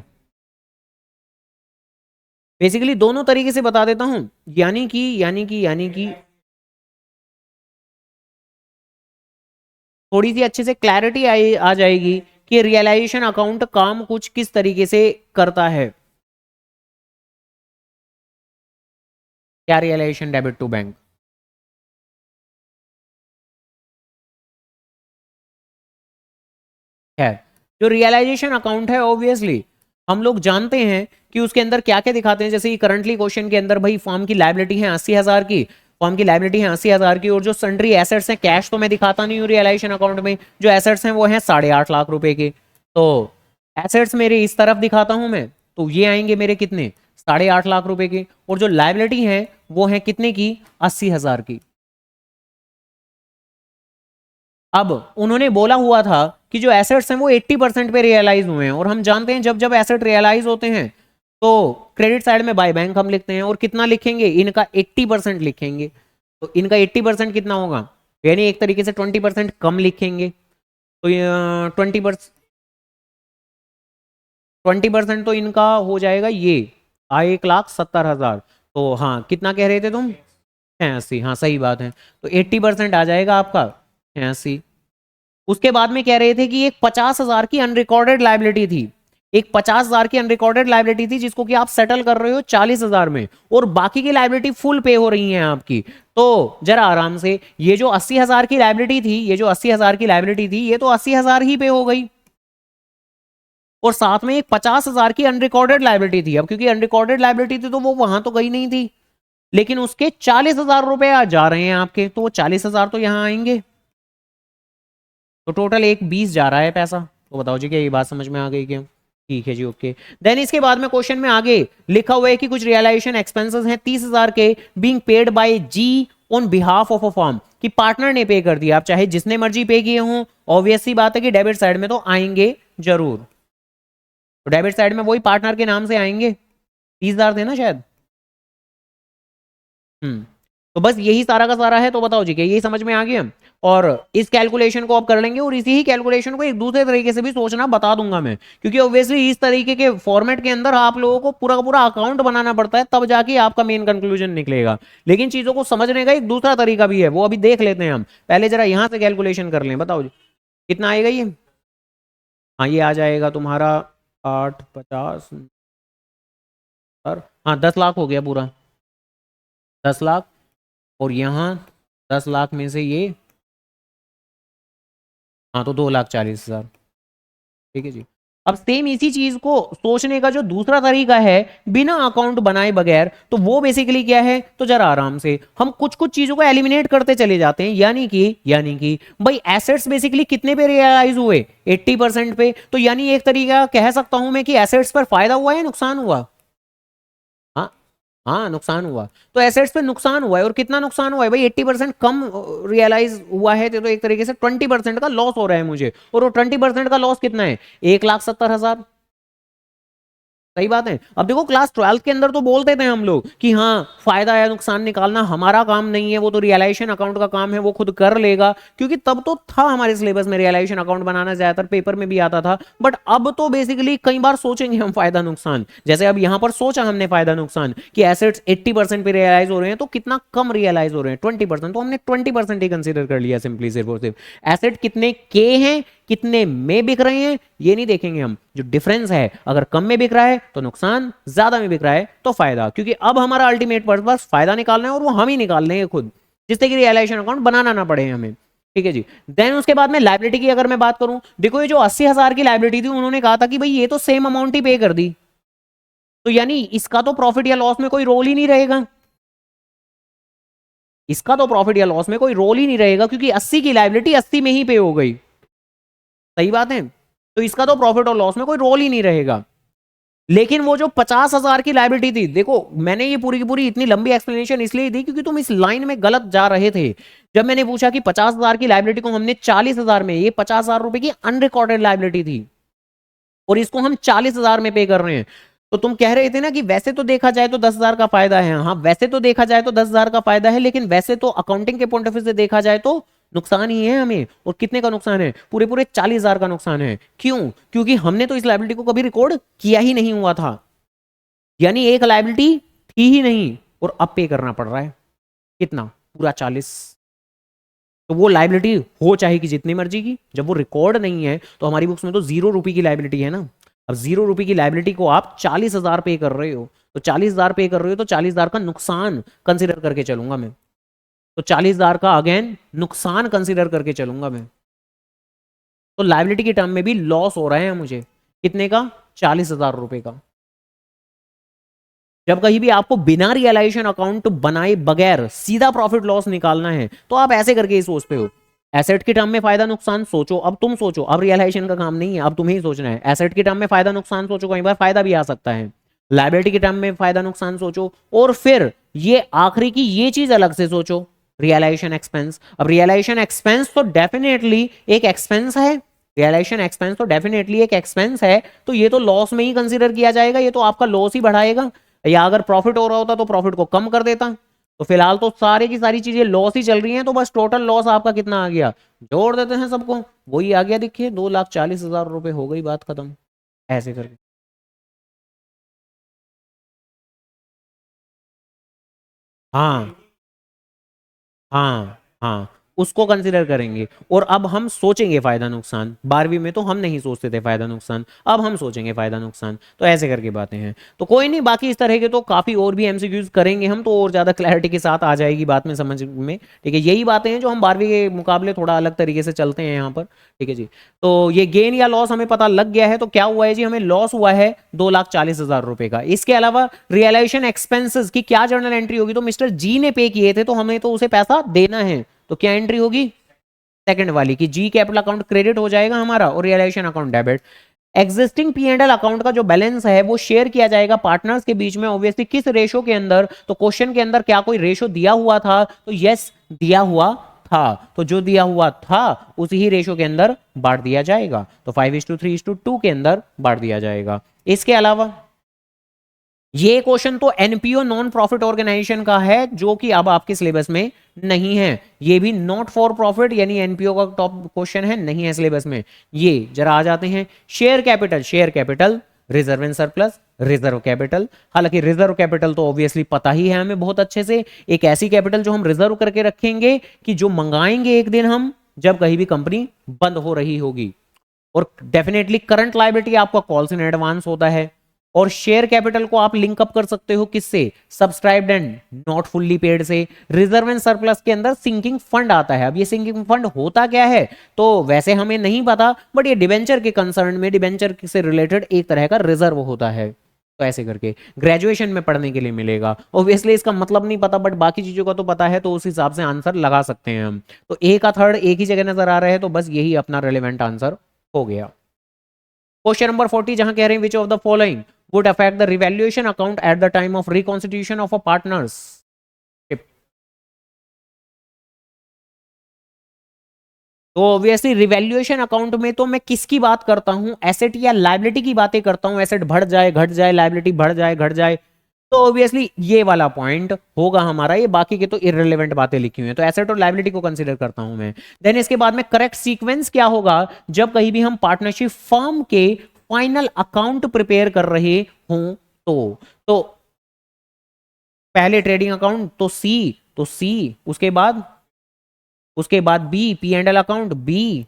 बेसिकली दोनों तरीके से बता देता हूं, यानी कि थोड़ी सी अच्छे से क्लैरिटी आ जाएगी कि रियलाइजेशन अकाउंट काम कुछ किस तरीके से करता है। क्या रियलाइजेशन डेबिट टू बैंक है, जो रियलाइजेशन अकाउंट है ऑब्वियसली हम लोग जानते हैं कि उसके अंदर क्या क्या दिखाते हैं। जैसे करंटली क्वेश्चन के अंदर भाई फॉर्म की लाइबिलिटी है 80,000 की, फॉर्म की लाइबिलिटी है 80,000 की, और जो सन्ड्री एसेट्स हैं, कैश तो मैं दिखाता नहीं हूँ रियलाइजेशन अकाउंट में, जो एसेट्स हैं वो हैं 8.5 लाख रुपए के। तो एसेट्स मेरे इस तरफ दिखाता हूं मैं, तो ये आएंगे मेरे कितने, 8.5 लाख रुपए के, और जो लाइबिलिटी है वो है कितने की, 80,000 की। अब उन्होंने बोला हुआ था कि जो एसेट्स हैं वो 80% पे रियलाइज हुए हैं, और हम जानते हैं जब जब एसेट रियलाइज होते हैं तो क्रेडिट साइड में बाय बैंक हम लिखते हैं, और कितना लिखेंगे, इनका 80% लिखेंगे। तो इनका 80% कितना होगा, यानी एक तरीके से 20% कम लिखेंगे। तो 20% तो इनका हो जाएगा ये 1,70,000। तो हाँ, कितना कह रहे थे तुम, 86, हाँ सही बात है। तो 80% आ जाएगा आपका 86। उसके बाद में कह रहे थे कि एक 50,000 की अनरिकॉर्डेड लाइबिलिटी थी, एक 50,000 की अनरिकॉर्डेड लाइबिलिटी थी जिसको कि आप सेटल कर रहे हो 40,000 में, और बाकी की लाइबिलिटी फुल पे हो रही है आपकी। तो जरा आराम से, ये जो 80,000 की लाइबिलिटी थी, ये जो 80,000 की लाइबिलिटी थी, ये तो 80,000 ही पे हो गई, और साथ में एक 50,000 की अनरिकॉर्डेड लाइबिलिटी थी। अब क्योंकि अनरिकॉर्डेड लाइबिलिटी थी तो वो वहां तो गई नहीं थी, लेकिन उसके 40,000 रुपए आ जा रहे हैं आपके, तो वो 40,000 तो यहां आएंगे, तो टोटल एक 20 जा रहा है पैसा। तो बताओ जी क्या ये बात समझ में आ गई क्या, ठीक है जी, ओके। देन इसके बाद में क्वेश्चन में आगे लिखा हुआ है कि कुछ रियलाइजेशन एक्सपेंसेस हैं 30,000 के, being paid by G on behalf of a firm, कि पार्टनर ने पे कर दिया। आप चाहे जिसने मर्जी पे किए हों, ऑब्वियस सी बात है कि डेबिट साइड में तो आएंगे जरूर, तो डेबिट साइड में वही पार्टनर के नाम से आएंगे, 30,000 थे ना शायद। तो बस यही सारा का सारा है। तो बताओ जी क्या यही समझ में आ गया, और इस कैलकुलेशन को आप कर लेंगे, और इसी ही कैलकुलेशन को एक दूसरे तरीके से भी सोचना बता दूंगा मैं, क्योंकि ऑब्वियसली इस तरीके के फॉर्मेट के अंदर आप लोगों को पूरा का पूरा अकाउंट बनाना पड़ता है, तब जाके आपका मेन कंक्लूजन निकलेगा। लेकिन चीजों को समझने का एक दूसरा तरीका भी है, वो अभी देख लेते हैं हम। पहले जरा यहां से कैलकुलेशन कर लें, बताओ जी कितना आएगा ये। हाँ ये आ जाएगा तुम्हारा 850, सर हाँ 10 लाख हो गया पूरा, 10 लाख, और यहाँ 10 लाख में से ये, हाँ तो 2,40,000। ठीक है जी। अब सेम इसी चीज को सोचने का जो दूसरा तरीका है बिना अकाउंट बनाए बगैर, तो वो बेसिकली क्या है, तो जरा आराम से हम कुछ कुछ चीजों को एलिमिनेट करते चले जाते हैं। यानी कि भाई एसेट्स बेसिकली कितने पे रियलाइज हुए, 80% पे। तो यानी एक तरीका कह सकता हूं मैं कि एसेट्स पर फायदा हुआ या नुकसान हुआ। हाँ, हाँ नुकसान हुआ। तो एसेट्स पे नुकसान हुआ है, और कितना नुकसान हुआ है भाई, 80% कम रियलाइज हुआ है, तो एक तरीके से 20% का लॉस हो रहा है मुझे। और वो 20% का लॉस कितना है, 1,70,000। सही बात है। अब देखो क्लास 12 के अंदर तो बोलते थे हम लोग कि हाँ फायदा या नुकसान निकालना हमारा काम नहीं है, वो तो रियलाइजेशन अकाउंट का काम है, वो खुद कर लेगा। क्योंकि तब तो था हमारे सिलेबस में रियलाइजेशन अकाउंट बनाना, ज्यादातर पेपर में भी आता था। बट अब तो बेसिकली कई बार सोचेंगे हम फायदा नुकसान, जैसे अब यहां पर सोचा हमने फायदा नुकसान कि एसेट्स 80% पे रियलाइज हो रहे हैं, तो कितना कम रियलाइज हो रहे हैं, 20%। तो हमने 20% ही कंसिडर कर लिया सिंपली, सिर्फ और सिर्फ। एसेट कितने के हैं, कितने में बिक रहे हैं, ये नहीं देखेंगे हम। जो डिफरेंस है, अगर कम में बिक रहा है तो नुकसान, ज्यादा में बिक रहा है तो फायदा। क्योंकि अब हमारा अल्टीमेट पर्पस फायदा निकालना है, और वो हम ही निकाल लेंगे खुद, जिससे कि रियलाइजेशन अकाउंट बनाना ना पड़े हमें। ठीक है जी। देन उसके बाद में लाइबिलिटी की अगर मैं बात करूं, देखो ये जो 80,000 की लाइबिलिटी थी, उन्होंने कहा था कि भाई ये तो सेम अमाउंट ही पे कर दी, तो यानी इसका तो प्रॉफिट या लॉस में कोई रोल ही नहीं रहेगा। इसका तो प्रॉफिट या लॉस में कोई रोल ही नहीं रहेगा, क्योंकि 80 की लाइबिलिटी 80 में ही पे हो गई। सही बात है। तो इसका तो प्रॉफिट और लॉस में कोई रोल ही नहीं रहेगा। लेकिन वो जो 50,000 की लाइबिलिटी थी, देखो मैंने ये पूरी की पूरी इतनी लंबी एक्सप्लेनेशन इसलिए दी क्योंकि तुम इस लाइन में गलत जा रहे थे। जब मैंने पूछा कि 50,000 की लाइबिलिटी को हमने 40,000 में, ये 50,000 रुपए की अनरिकॉर्डेड लाइबिलिटी थी, और इसको हम 40,000 में पे कर रहे हैं। तो तुम कह रहे थे ना कि वैसे तो देखा जाए तो 10,000 का फायदा है। हाँ वैसे तो देखा जाए तो 10,000 का फायदा है, लेकिन वैसे तो अकाउंटिंग के पॉइंट ऑफ व्यू से देखा जाए तो नुकसान ही है हमें। और कितने का नुकसान है, पूरे पूरे 40,000 का नुकसान है। क्यों, क्योंकि हमने तो इस लाइबिलिटी को कभी रिकॉर्ड किया ही नहीं हुआ था, यानी एक लाइबिलिटी थी ही नहीं, और अब पे करना पड़ रहा है कितना, पूरा 40। तो वो लाइबिलिटी हो चाहे कि जितनी मर्जी की, जब वो रिकॉर्ड नहीं है तो हमारी बुक्स में तो 0 रुपए की लाइबिलिटी है ना। अब 0 रुपए की लाइबिलिटी को आप 40,000 पे कर रहे हो, तो 40,000 पे कर रहे हो तो 40,000 का नुकसान कंसिडर करके चलूंगा मैं। तो 40,000 का अगेन नुकसान कंसिडर करके चलूंगा मैं। तो लाइबिलिटी के टर्म में भी लॉस हो रहा है मुझे, कितने का, 40,000 रुपए का। जब कहीं भी आपको बिना रियलाइजेशन अकाउंट बनाए बगैर सीधा प्रॉफिट लॉस निकालना है, तो आप ऐसे करके ही सोचते हो। एसेट के टर्म में फायदा नुकसान सोचो, अब तुम सोचो, अब रियलाइजेशन का काम नहीं है, अब तुम्हें ही सोचना है। एसेट के टर्म में फायदा नुकसान सोचो, कई बार फायदा भी आ सकता है। लाइबिलिटी के टर्म में फायदा नुकसान सोचो, और फिर ये आखिरी की ये चीज अलग से सोचो, रियलाइजेशन एक्सपेंस। अब रियलाइजेशन एक्सपेंस तो डेफिनेटली एक एक्सपेंस है, रियलाइजेशन एक्सपेंस तो डेफिनेटली एक एक्सपेंस है, तो ये तो लॉस में ही कंसीडर किया जाएगा, ये तो आपका लॉस ही बढ़ाएगा। या अगर प्रॉफिट हो रहा होता तो प्रॉफिट को कम कर देता। तो फिलहाल तो सारी की सारी चीजें लॉस ही चल रही हैं, तो बस टोटल लॉस आपका कितना आ गया, जोड़ देते हैं सबको, वही आ गया, देखिए 2,40,000 रुपए, हो गई बात खत्म। ऐसे करके। हाँ, हाँ, हाँ, उसको कंसिडर करेंगे। और अब हम सोचेंगे फायदा नुकसान, 12वीं में तो हम नहीं सोचते थे फायदा नुकसान, अब हम सोचेंगे फायदा नुकसान। तो ऐसे करके बातें हैं। तो कोई नहीं, बाकी इस तरह के तो काफी और भी एमसीक्यूज करेंगे हम, तो और ज्यादा क्लैरिटी के साथ आ जाएगी बात में समझ में। ठीक है, यही बातें हैं जो हम 12वीं के मुकाबले थोड़ा अलग तरीके से चलते हैं यहाँ पर। ठीक है जी। तो ये गेन या लॉस हमें पता लग गया है। तो क्या हुआ है जी, हमें लॉस हुआ है 2,40,000 रुपए का। इसके अलावा रियलाइजेशन एक्सपेंसेस की क्या जर्नल एंट्री होगी, तो मिस्टर जी ने पे किए थे, तो हमें तो उसे पैसा देना है, तो क्या एंट्री होगी, सेकंड वाली की, जी कैपिटल अकाउंट क्रेडिट हो जाएगा हमारा, और realisation account debit. Existing P and L account का जो बैलेंस है वो शेयर किया जाएगा पार्टनर्स के बीच में, ऑब्वियसली किस रेशो के अंदर, तो क्वेश्चन के अंदर क्या कोई रेशो दिया हुआ था, तो यस दिया हुआ था, तो जो दिया हुआ था उसी ही रेशो के अंदर बांट दिया जाएगा, तो 5:3:2 के अंदर बांट दिया जाएगा। इसके अलावा ये क्वेश्चन तो एनपीओ नॉन प्रॉफिट ऑर्गेनाइजेशन का है, जो कि अब आपके सिलेबस में नहीं है। ये भी नॉट फॉर प्रॉफिट यानी एनपीओ का टॉप क्वेश्चन है, नहीं है सिलेबस में। ये जरा आ जाते हैं, share capital, share capital, reserve and surplus, reserve capital. हालांकि रिजर्व कैपिटल तो ऑब्वियसली पता ही है हमें बहुत अच्छे से, एक ऐसी कैपिटल जो हम रिजर्व करके रखेंगे कि जो मंगाएंगे एक दिन हम, जब कहीं भी कंपनी बंद हो रही होगी। और डेफिनेटली करंट लायबिलिटी आपका कॉल्स इन एडवांस होता है, और शेयर कैपिटल को आप लिंक अप कर सकते हो किससे, subscribed and not fully paid से। रिजर्व एंड सरप्लस के अंदर सिंकिंग फंड आता है। अब ये सिंकिंग फंड होता क्या है तो वैसे हमें नहीं पता, बट ये डिबेंचर के कंसर्न में डिबेंचर से रिलेटेड एक तरह का रिजर्व होता है। तो ऐसे करके ग्रेजुएशन में पढ़ने के लिए मिलेगा। ऑब्वियसली इसका मतलब नहीं पता, बट बाकी चीजों का तो पता है, तो उस हिसाब से आंसर लगा सकते हैं हम। तो ए का थर्ड एक ही जगह नजर आ रहा है, तो बस यही अपना रिलेवेंट आंसर हो गया। क्वेश्चन नंबर 40 जहां कह रहे हैं which of the following would affect the revaluation account at the time of reconstitution of a partnership. तो ऑब्वियसली रिवैल्यूएशन अकाउंट में तो मैं किसकी बात करता हूं, एसेट या लाइबिलिटी की बातें करता हूं। एसेट बढ़ जाए घट जाए, लाइबिलिटी बढ़ जाए घट जाए, तो ऑब्वियसली ये वाला पॉइंट होगा हमारा। ये बाकी के तो इररिलेवेंट बातें लिखी हुई हैं, तो एसेट और लाइबिलिटी को कंसीडर करता हूं मैं। देन इसके बाद में करेक्ट सीक्वेंस क्या होगा जब कहीं भी हम पार्टनरशिप फर्म के फाइनल अकाउंट प्रिपेयर कर रहे हों तो पहले ट्रेडिंग अकाउंट तो सी, उसके बाद B P and L account B,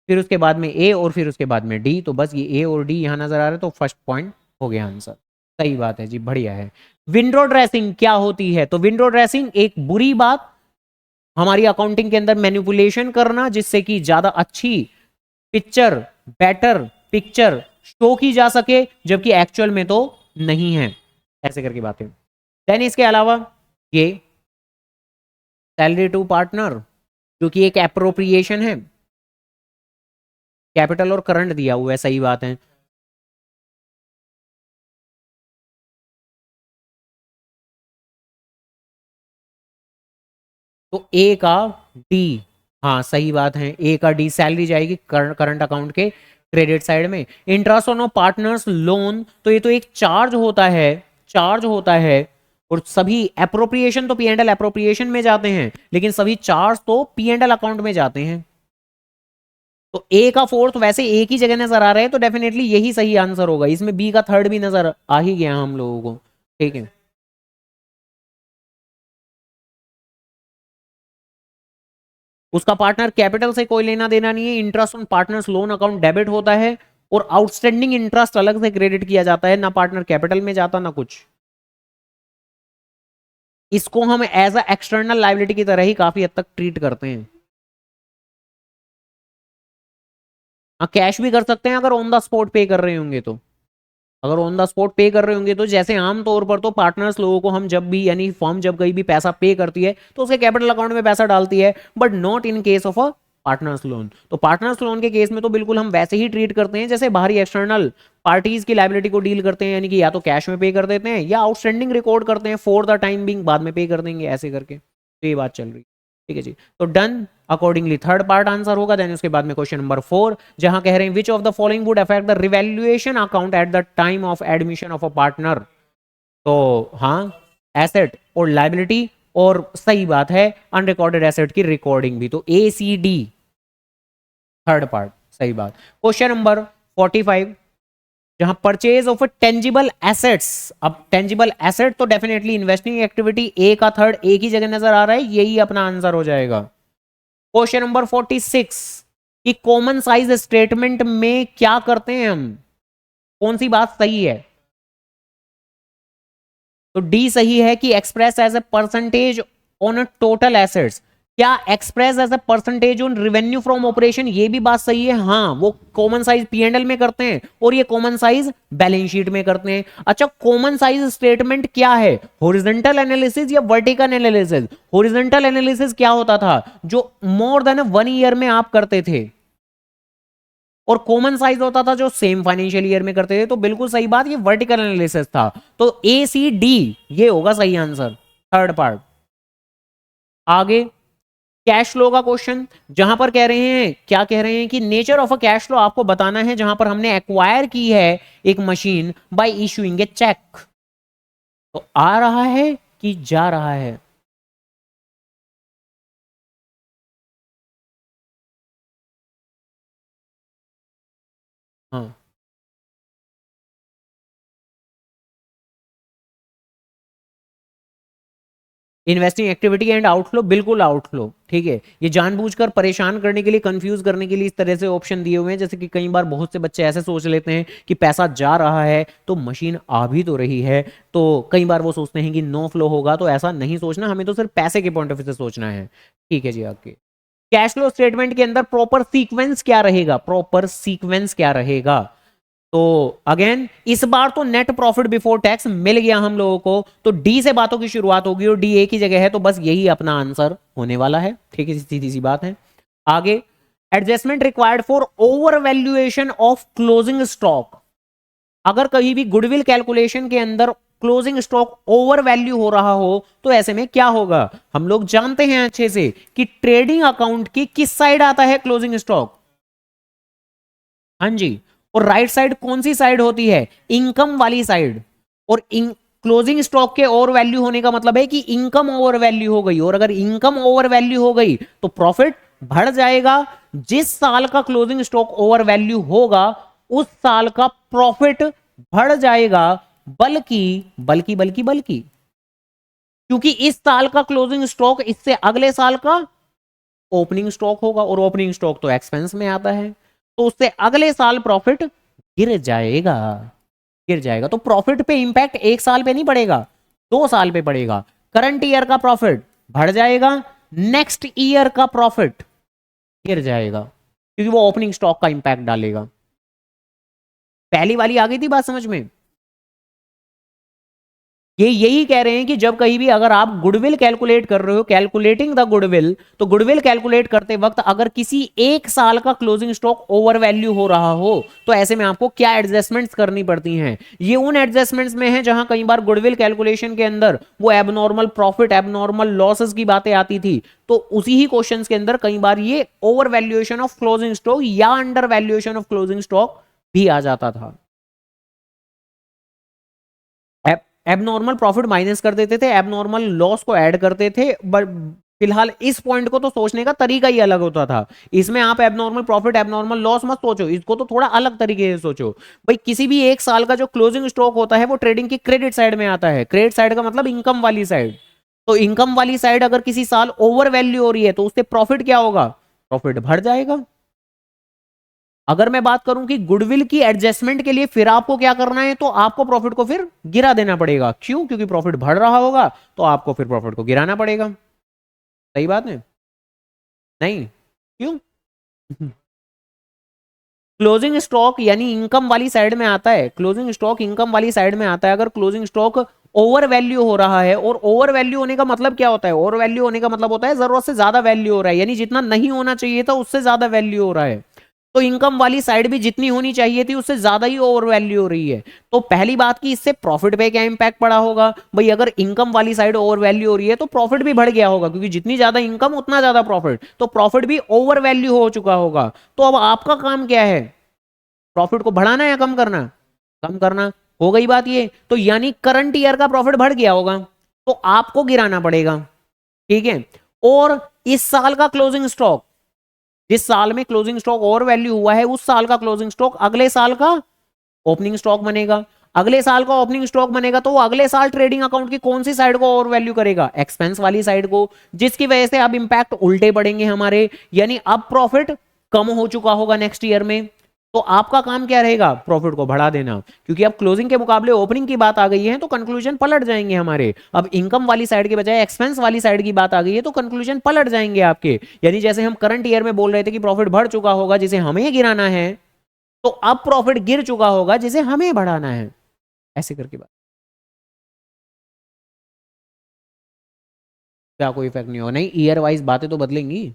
फिर उसके बाद में ए और फिर उसके बाद में डी। तो बस ये ए और डी यहां नजर आ रहा है, तो फर्स्ट पॉइंट हो गया आंसर। सही बात है जी, बढ़िया है। विंडो ड्रेसिंग क्या होती है, तो विंडो ड्रेसिंग एक बुरी बात, हमारी अकाउंटिंग के अंदर मैनिपुलेशन करना जिससे कि ज्यादा अच्छी पिक्चर, बेटर पिक्चर शो की जा सके, जबकि एक्चुअल में तो नहीं है। ऐसे करके बातें। देन इसके अलावा ये सैलरी टू पार्टनर जो कि एक एप्रोप्रिएशन है, कैपिटल और करंट दिया हुआ है, सही बात है। तो ए का डी, हाँ सही बात है, ए का डी सैलरी जाएगी करंट अकाउंट के क्रेडिट साइड में। इंटरेस्ट ऑन पार्टनर्स लोन, तो ये तो एक चार्ज होता है, चार्ज होता है। और सभी एप्रोप्रिएशन तो पी एंड एल एप्रोप्रिएशन में जाते हैं, लेकिन सभी चार्ज तो पी एंड एल अकाउंट में जाते हैं। तो ए का फोर्थ वैसे एक ही जगह नजर आ रहा है, तो डेफिनेटली यही सही आंसर होगा। इसमें बी का थर्ड भी नजर आ ही गया हम लोगों को। ठीक है, उसका पार्टनर कैपिटल से कोई लेना देना नहीं है। Interest on partners loan account debit होता है, और आउटस्टैंडिंग इंटरेस्ट अलग से क्रेडिट किया जाता है, ना पार्टनर कैपिटल में जाता ना कुछ। इसको हम एज अ एक्सटर्नल लाइबिलिटी की तरह ही काफी हद तक ट्रीट करते हैं। हाँ कैश भी कर सकते हैं अगर ऑन द स्पॉट पे कर रहे होंगे तो। अगर ऑन द स्पॉट पे कर रहे होंगे तो जैसे आम तौर पर तो पार्टनर्स लोगों को हम जब भी, यानी फर्म जब कहीं भी पैसा पे करती है तो उसके कैपिटल अकाउंट में पैसा डालती है, but not in case of a partners loan. तो पार्टनर्स लोन के केस में तो बिल्कुल हम वैसे ही ट्रीट करते हैं जैसे बाहरी एक्सटर्नल पार्टीज की लाइबिलिटी को डील करते हैं, यानी कि या तो कैश में पे कर देते हैं या आउटस्टैंडिंग रिकॉर्ड करते हैं फॉर द टाइम बिंग, बाद में पे कर देंगे ऐसे करके। तो ये बात चल रही है। ठीक है जी, तो done. Accordingly third part answer होगा। देन उसके बाद में क्वेश्चन नंबर 4 जहां कह रहे हैं which of the following would affect the revaluation account at the time of admission of a partner. तो हाँ, एसेट और लाइबिलिटी, और सही बात है अनरिकॉर्डेड एसेट की रिकॉर्डिंग भी। तो ए सी डी थर्ड पार्ट सही बात। क्वेश्चन नंबर 45 जहां परचेज ऑफ टेंजिबल एसेट्स। अब टेंजिबल एसेट तो डेफिनेटली इन्वेस्टिंग एक्टिविटी, ए का थर्ड एक ही जगह नजर आ रहा है, यही अपना आंसर हो जाएगा। क्वेश्चन नंबर 46 कि कॉमन साइज स्टेटमेंट में क्या करते हैं हम, कौन सी बात सही है। तो डी सही है कि express as a percentage on total assets. क्या express as a percentage on revenue from operation, ये भी बात सही है। हाँ, वो कॉमन साइज पीएनएल में करते हैं और ये कॉमन साइज बैलेंस शीट में करते हैं। अच्छा, कॉमन साइज स्टेटमेंट क्या है, हॉरिजॉन्टल एनालिसिस या वर्टिकल एनालिसिस। हॉरिजॉन्टल एनालिसिस क्या होता था, जो मोर देन 1 ईयर में आप करते थे, और कॉमन साइज होता था जो सेम फाइनेंशियल ईयर में करते थे। तो बिल्कुल सही बात, ये वर्टिकल एनालिसिस था। तो ए सी डी ये होगा सही आंसर, थर्ड पार्ट। आगे कैश फ्लो का क्वेश्चन, जहां पर कह रहे हैं, क्या कह रहे हैं कि nature of a cash flow आपको बताना है जहां पर हमने एक्वायर की है एक machine by issuing a cheque. तो आ रहा है कि जा रहा है। हाँ, इन्वेस्टिंग एक्टिविटी एंड आउटफ्लो, बिल्कुल आउटफ्लो, ठीक है। ये जानबूझकर परेशान करने के लिए, कंफ्यूज करने के लिए इस तरह से ऑप्शन दिए हुए हैं। जैसे कि कई बार बहुत से बच्चे ऐसे सोच लेते हैं कि पैसा जा रहा है तो मशीन आ भी तो रही है, तो कई बार वो सोचते हैं कि नो फ्लो होगा। तो ऐसा नहीं सोचना, हमें तो सिर्फ पैसे के पॉइंट ऑफ व्यू से सोचना है, ठीक है जी। आपके कैश फ्लो स्टेटमेंट के अंदर प्रॉपर सीक्वेंस क्या रहेगा, प्रॉपर सीक्वेंस क्या रहेगा? तो अगेन इस बार तो नेट प्रॉफिट बिफोर टैक्स मिल गया हम लोगों को, तो डी से बातों की शुरुआत होगी और डी एक ही जगह है, तो बस यही अपना आंसर होने वाला है, ठीक है, सीधी सी बात है। आगे, adjustment required for over valuation of closing stock. अगर कहीं भी गुडविल कैलकुलेशन के अंदर क्लोजिंग स्टॉक ओवर वैल्यू हो रहा हो तो ऐसे में क्या होगा? हम लोग जानते हैं अच्छे से कि ट्रेडिंग अकाउंट की किस साइड आता है क्लोजिंग स्टॉक? हाँ जी, और राइट साइड कौन सी साइड होती है? इनकम वाली साइड। और क्लोजिंग स्टॉक के ओवर वैल्यू होने का मतलब है कि इनकम ओवर वैल्यू हो गई, और अगर इनकम ओवर वैल्यू हो गई तो प्रॉफिट बढ़ जाएगा। जिस साल का क्लोजिंग स्टॉक ओवर वैल्यू होगा उस साल का प्रॉफिट बढ़ जाएगा, बल्कि बल्कि बल्कि बल्कि क्योंकि इस साल का क्लोजिंग स्टॉक इससे अगले साल का ओपनिंग स्टॉक होगा, और ओपनिंग स्टॉक तो एक्सपेंस में आता है, तो उससे अगले साल प्रॉफिट गिर जाएगा, गिर जाएगा। तो प्रॉफिट पे इंपैक्ट एक साल पे नहीं पड़ेगा, 2 साल पे पड़ेगा। करंट ईयर का प्रॉफिट बढ़ जाएगा, नेक्स्ट ईयर का प्रॉफिट गिर जाएगा, क्योंकि वो ओपनिंग स्टॉक का इंपैक्ट डालेगा। पहली वाली आ गई थी बात समझ में? ये यही कह रहे हैं कि जब कहीं भी अगर आप गुडविल कैलकुलेट कर रहे हो, कैलकुलेटिंग द गुडविल, तो गुडविल कैलकुलेट करते वक्त अगर किसी एक साल का क्लोजिंग स्टॉक ओवर वैल्यू हो रहा हो तो ऐसे में आपको क्या एडजस्टमेंट्स करनी पड़ती हैं? ये उन एडजस्टमेंट्स में है जहां कई बार गुडविल कैलकुलेशन के अंदर वो एबनॉर्मल प्रॉफिट, एबनॉर्मल लॉसेस की बातें आती थी, तो उसी ही क्वेश्चन के अंदर कई बार ये over valuation of closing stock या under valuation of closing stock भी आ जाता था। एबनॉर्मल प्रॉफिट माइनस कर देते थे, एबनॉर्मल लॉस को ऐड करते थे, बट फिलहाल इस पॉइंट को तो सोचने का तरीका ही अलग होता था। इसमें आप एबनॉर्मल प्रॉफिट, एबनॉर्मल लॉस मत सोचो, इसको तो थोड़ा अलग तरीके से सोचो। भाई किसी भी एक साल का जो क्लोजिंग स्टॉक होता है वो ट्रेडिंग की क्रेडिट साइड में आता है। क्रेडिट साइड का मतलब इनकम वाली साइड। तो इनकम वाली साइड अगर किसी साल ओवर वैल्यू हो रही है तो उससे प्रॉफिट क्या होगा? प्रॉफिट बढ़ जाएगा। अगर मैं बात करूं कि गुडविल की एडजस्टमेंट के लिए फिर आपको क्या करना है, तो आपको प्रॉफिट को फिर गिरा देना पड़ेगा। क्यों? क्योंकि प्रॉफिट बढ़ रहा होगा तो आपको फिर प्रॉफिट को गिराना पड़ेगा। सही बात है? नहीं? क्यों? क्लोजिंग स्टॉक यानी इनकम वाली साइड में आता है, क्लोजिंग स्टॉक इनकम वाली साइड में आता है। अगर क्लोजिंग स्टॉक ओवर वैल्यू हो रहा है, और ओवर वैल्यू होने का मतलब क्या होता है? ओवर वैल्यू होने का मतलब होता है जरूरत से ज्यादा वैल्यू हो रहा है, यानी जितना नहीं होना चाहिए था उससे ज्यादा वैल्यू हो रहा है। तो इनकम वाली साइड भी जितनी होनी चाहिए थी उससे ज्यादा ही ओवर वैल्यू हो रही है। तो पहली बात कि इससे प्रॉफिट पे क्या इंपैक्ट पड़ा होगा? भाई अगर इनकम वाली साइड ओवर वैल्यू हो रही है तो प्रॉफिट भी बढ़ गया होगा, क्योंकि जितनी ज्यादा इनकम उतना ज्यादा प्रॉफिट, तो प्रॉफिट भी ओवर वैल्यू हो चुका होगा। तो अब आपका काम क्या है? प्रॉफिट को बढ़ाना या कम करना? कम करना। हो गई बात ये। तो यानी करंट ईयर का प्रॉफिट बढ़ गया होगा तो आपको गिराना पड़ेगा, ठीक है। और इस साल का क्लोजिंग स्टॉक, जिस साल में क्लोजिंग स्टॉक ओवर वैल्यू हुआ है उस साल का क्लोजिंग स्टॉक अगले साल का ओपनिंग स्टॉक बनेगा। अगले साल का ओपनिंग स्टॉक बनेगा तो वो अगले साल ट्रेडिंग अकाउंट की कौन सी साइड को ओवर वैल्यू करेगा? एक्सपेंस वाली साइड को, जिसकी वजह से अब इंपैक्ट उल्टे पड़ेंगे हमारे, यानी अब प्रॉफिट कम हो चुका होगा नेक्स्ट ईयर में। तो आपका काम क्या रहेगा? प्रॉफिट को बढ़ा देना, क्योंकि अब क्लोजिंग के मुकाबले ओपनिंग की बात आ गई है तो कंक्लूजन पलट जाएंगे हमारे। अब इनकम वाली साइड के बजाय एक्सपेंस वाली साइड की बात आ गई है तो कंक्लूजन पलट जाएंगे आपके। यानी जैसे हम करंट ईयर में बोल रहे थे कि प्रॉफिट बढ़ चुका होगा जिसे हमें गिराना है, तो अब प्रॉफिट गिर चुका होगा जिसे हमें बढ़ाना है, ऐसे करके बात। क्या कोई इफेक्ट नहीं होगा? नहीं, ईयर वाइज बातें तो बदलेंगी,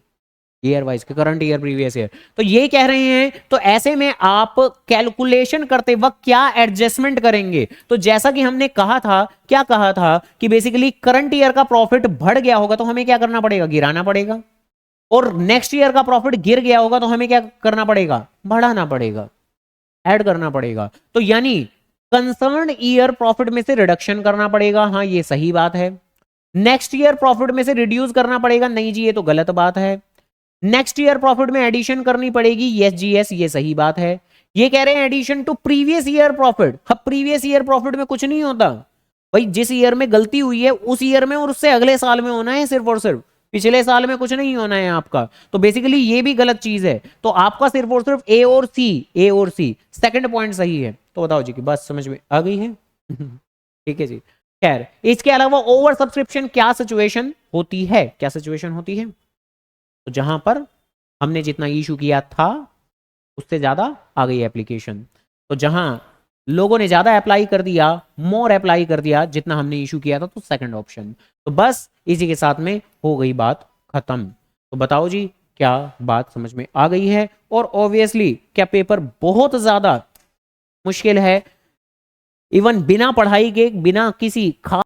ईयर वाइज के, करंट ईयर, प्रीवियस ईयर। तो ये कह रहे हैं, तो ऐसे में आप कैलकुलेशन करते वक्त क्या एडजस्टमेंट करेंगे? तो जैसा कि हमने कहा था, क्या कहा था कि बेसिकली करंट ईयर का प्रॉफिट बढ़ गया होगा तो हमें क्या करना पड़ेगा? गिराना पड़ेगा। और नेक्स्ट ईयर का प्रॉफिट गिर गया होगा तो हमें क्या करना पड़ेगा? बढ़ाना पड़ेगा, ऐड करना पड़ेगा। तो यानी कंसर्न ईयर प्रॉफिट में से रिडक्शन करना पड़ेगा, हाँ ये सही बात है। नेक्स्ट ईयर प्रॉफिट में से रिड्यूस करना पड़ेगा, नहीं जी ये तो गलत बात है। नेक्स्ट ईयर प्रॉफिट में एडिशन करनी पड़ेगी, यस जी यस ये सही बात है। ये कह रहे हैं addition to previous year profit. अब प्रीवियस ईयर प्रॉफिट में कुछ नहीं होता, भाई जिस ईयर में गलती हुई है उस ईयर में और उससे अगले साल में होना है सिर्फ और सिर्फ, पिछले साल में कुछ नहीं होना है आपका। तो बेसिकली ये भी गलत चीज है। तो आपका सिर्फ और सिर्फ ए और सी सेकंड पॉइंट सही है। तो बताओ जी कि बात समझ में आ गई है? ठीक है जी। खैर इसके अलावा ओवर सब्सक्रिप्शन क्या सिचुएशन होती है, क्या सिचुएशन होती है? तो जहां पर हमने जितना इशू किया था उससे ज्यादा आ गई एप्लीकेशन, तो जहां लोगों ने ज्यादा अप्लाई कर दिया, मोर अप्लाई कर दिया जितना हमने इशू किया था, तो सेकंड ऑप्शन। तो बस इसी के साथ में हो गई बात खत्म। तो बताओ जी क्या बात समझ में आ गई है? और ऑब्वियसली क्या पेपर बहुत ज्यादा मुश्किल है, इवन बिना पढ़ाई के, बिना किसी खास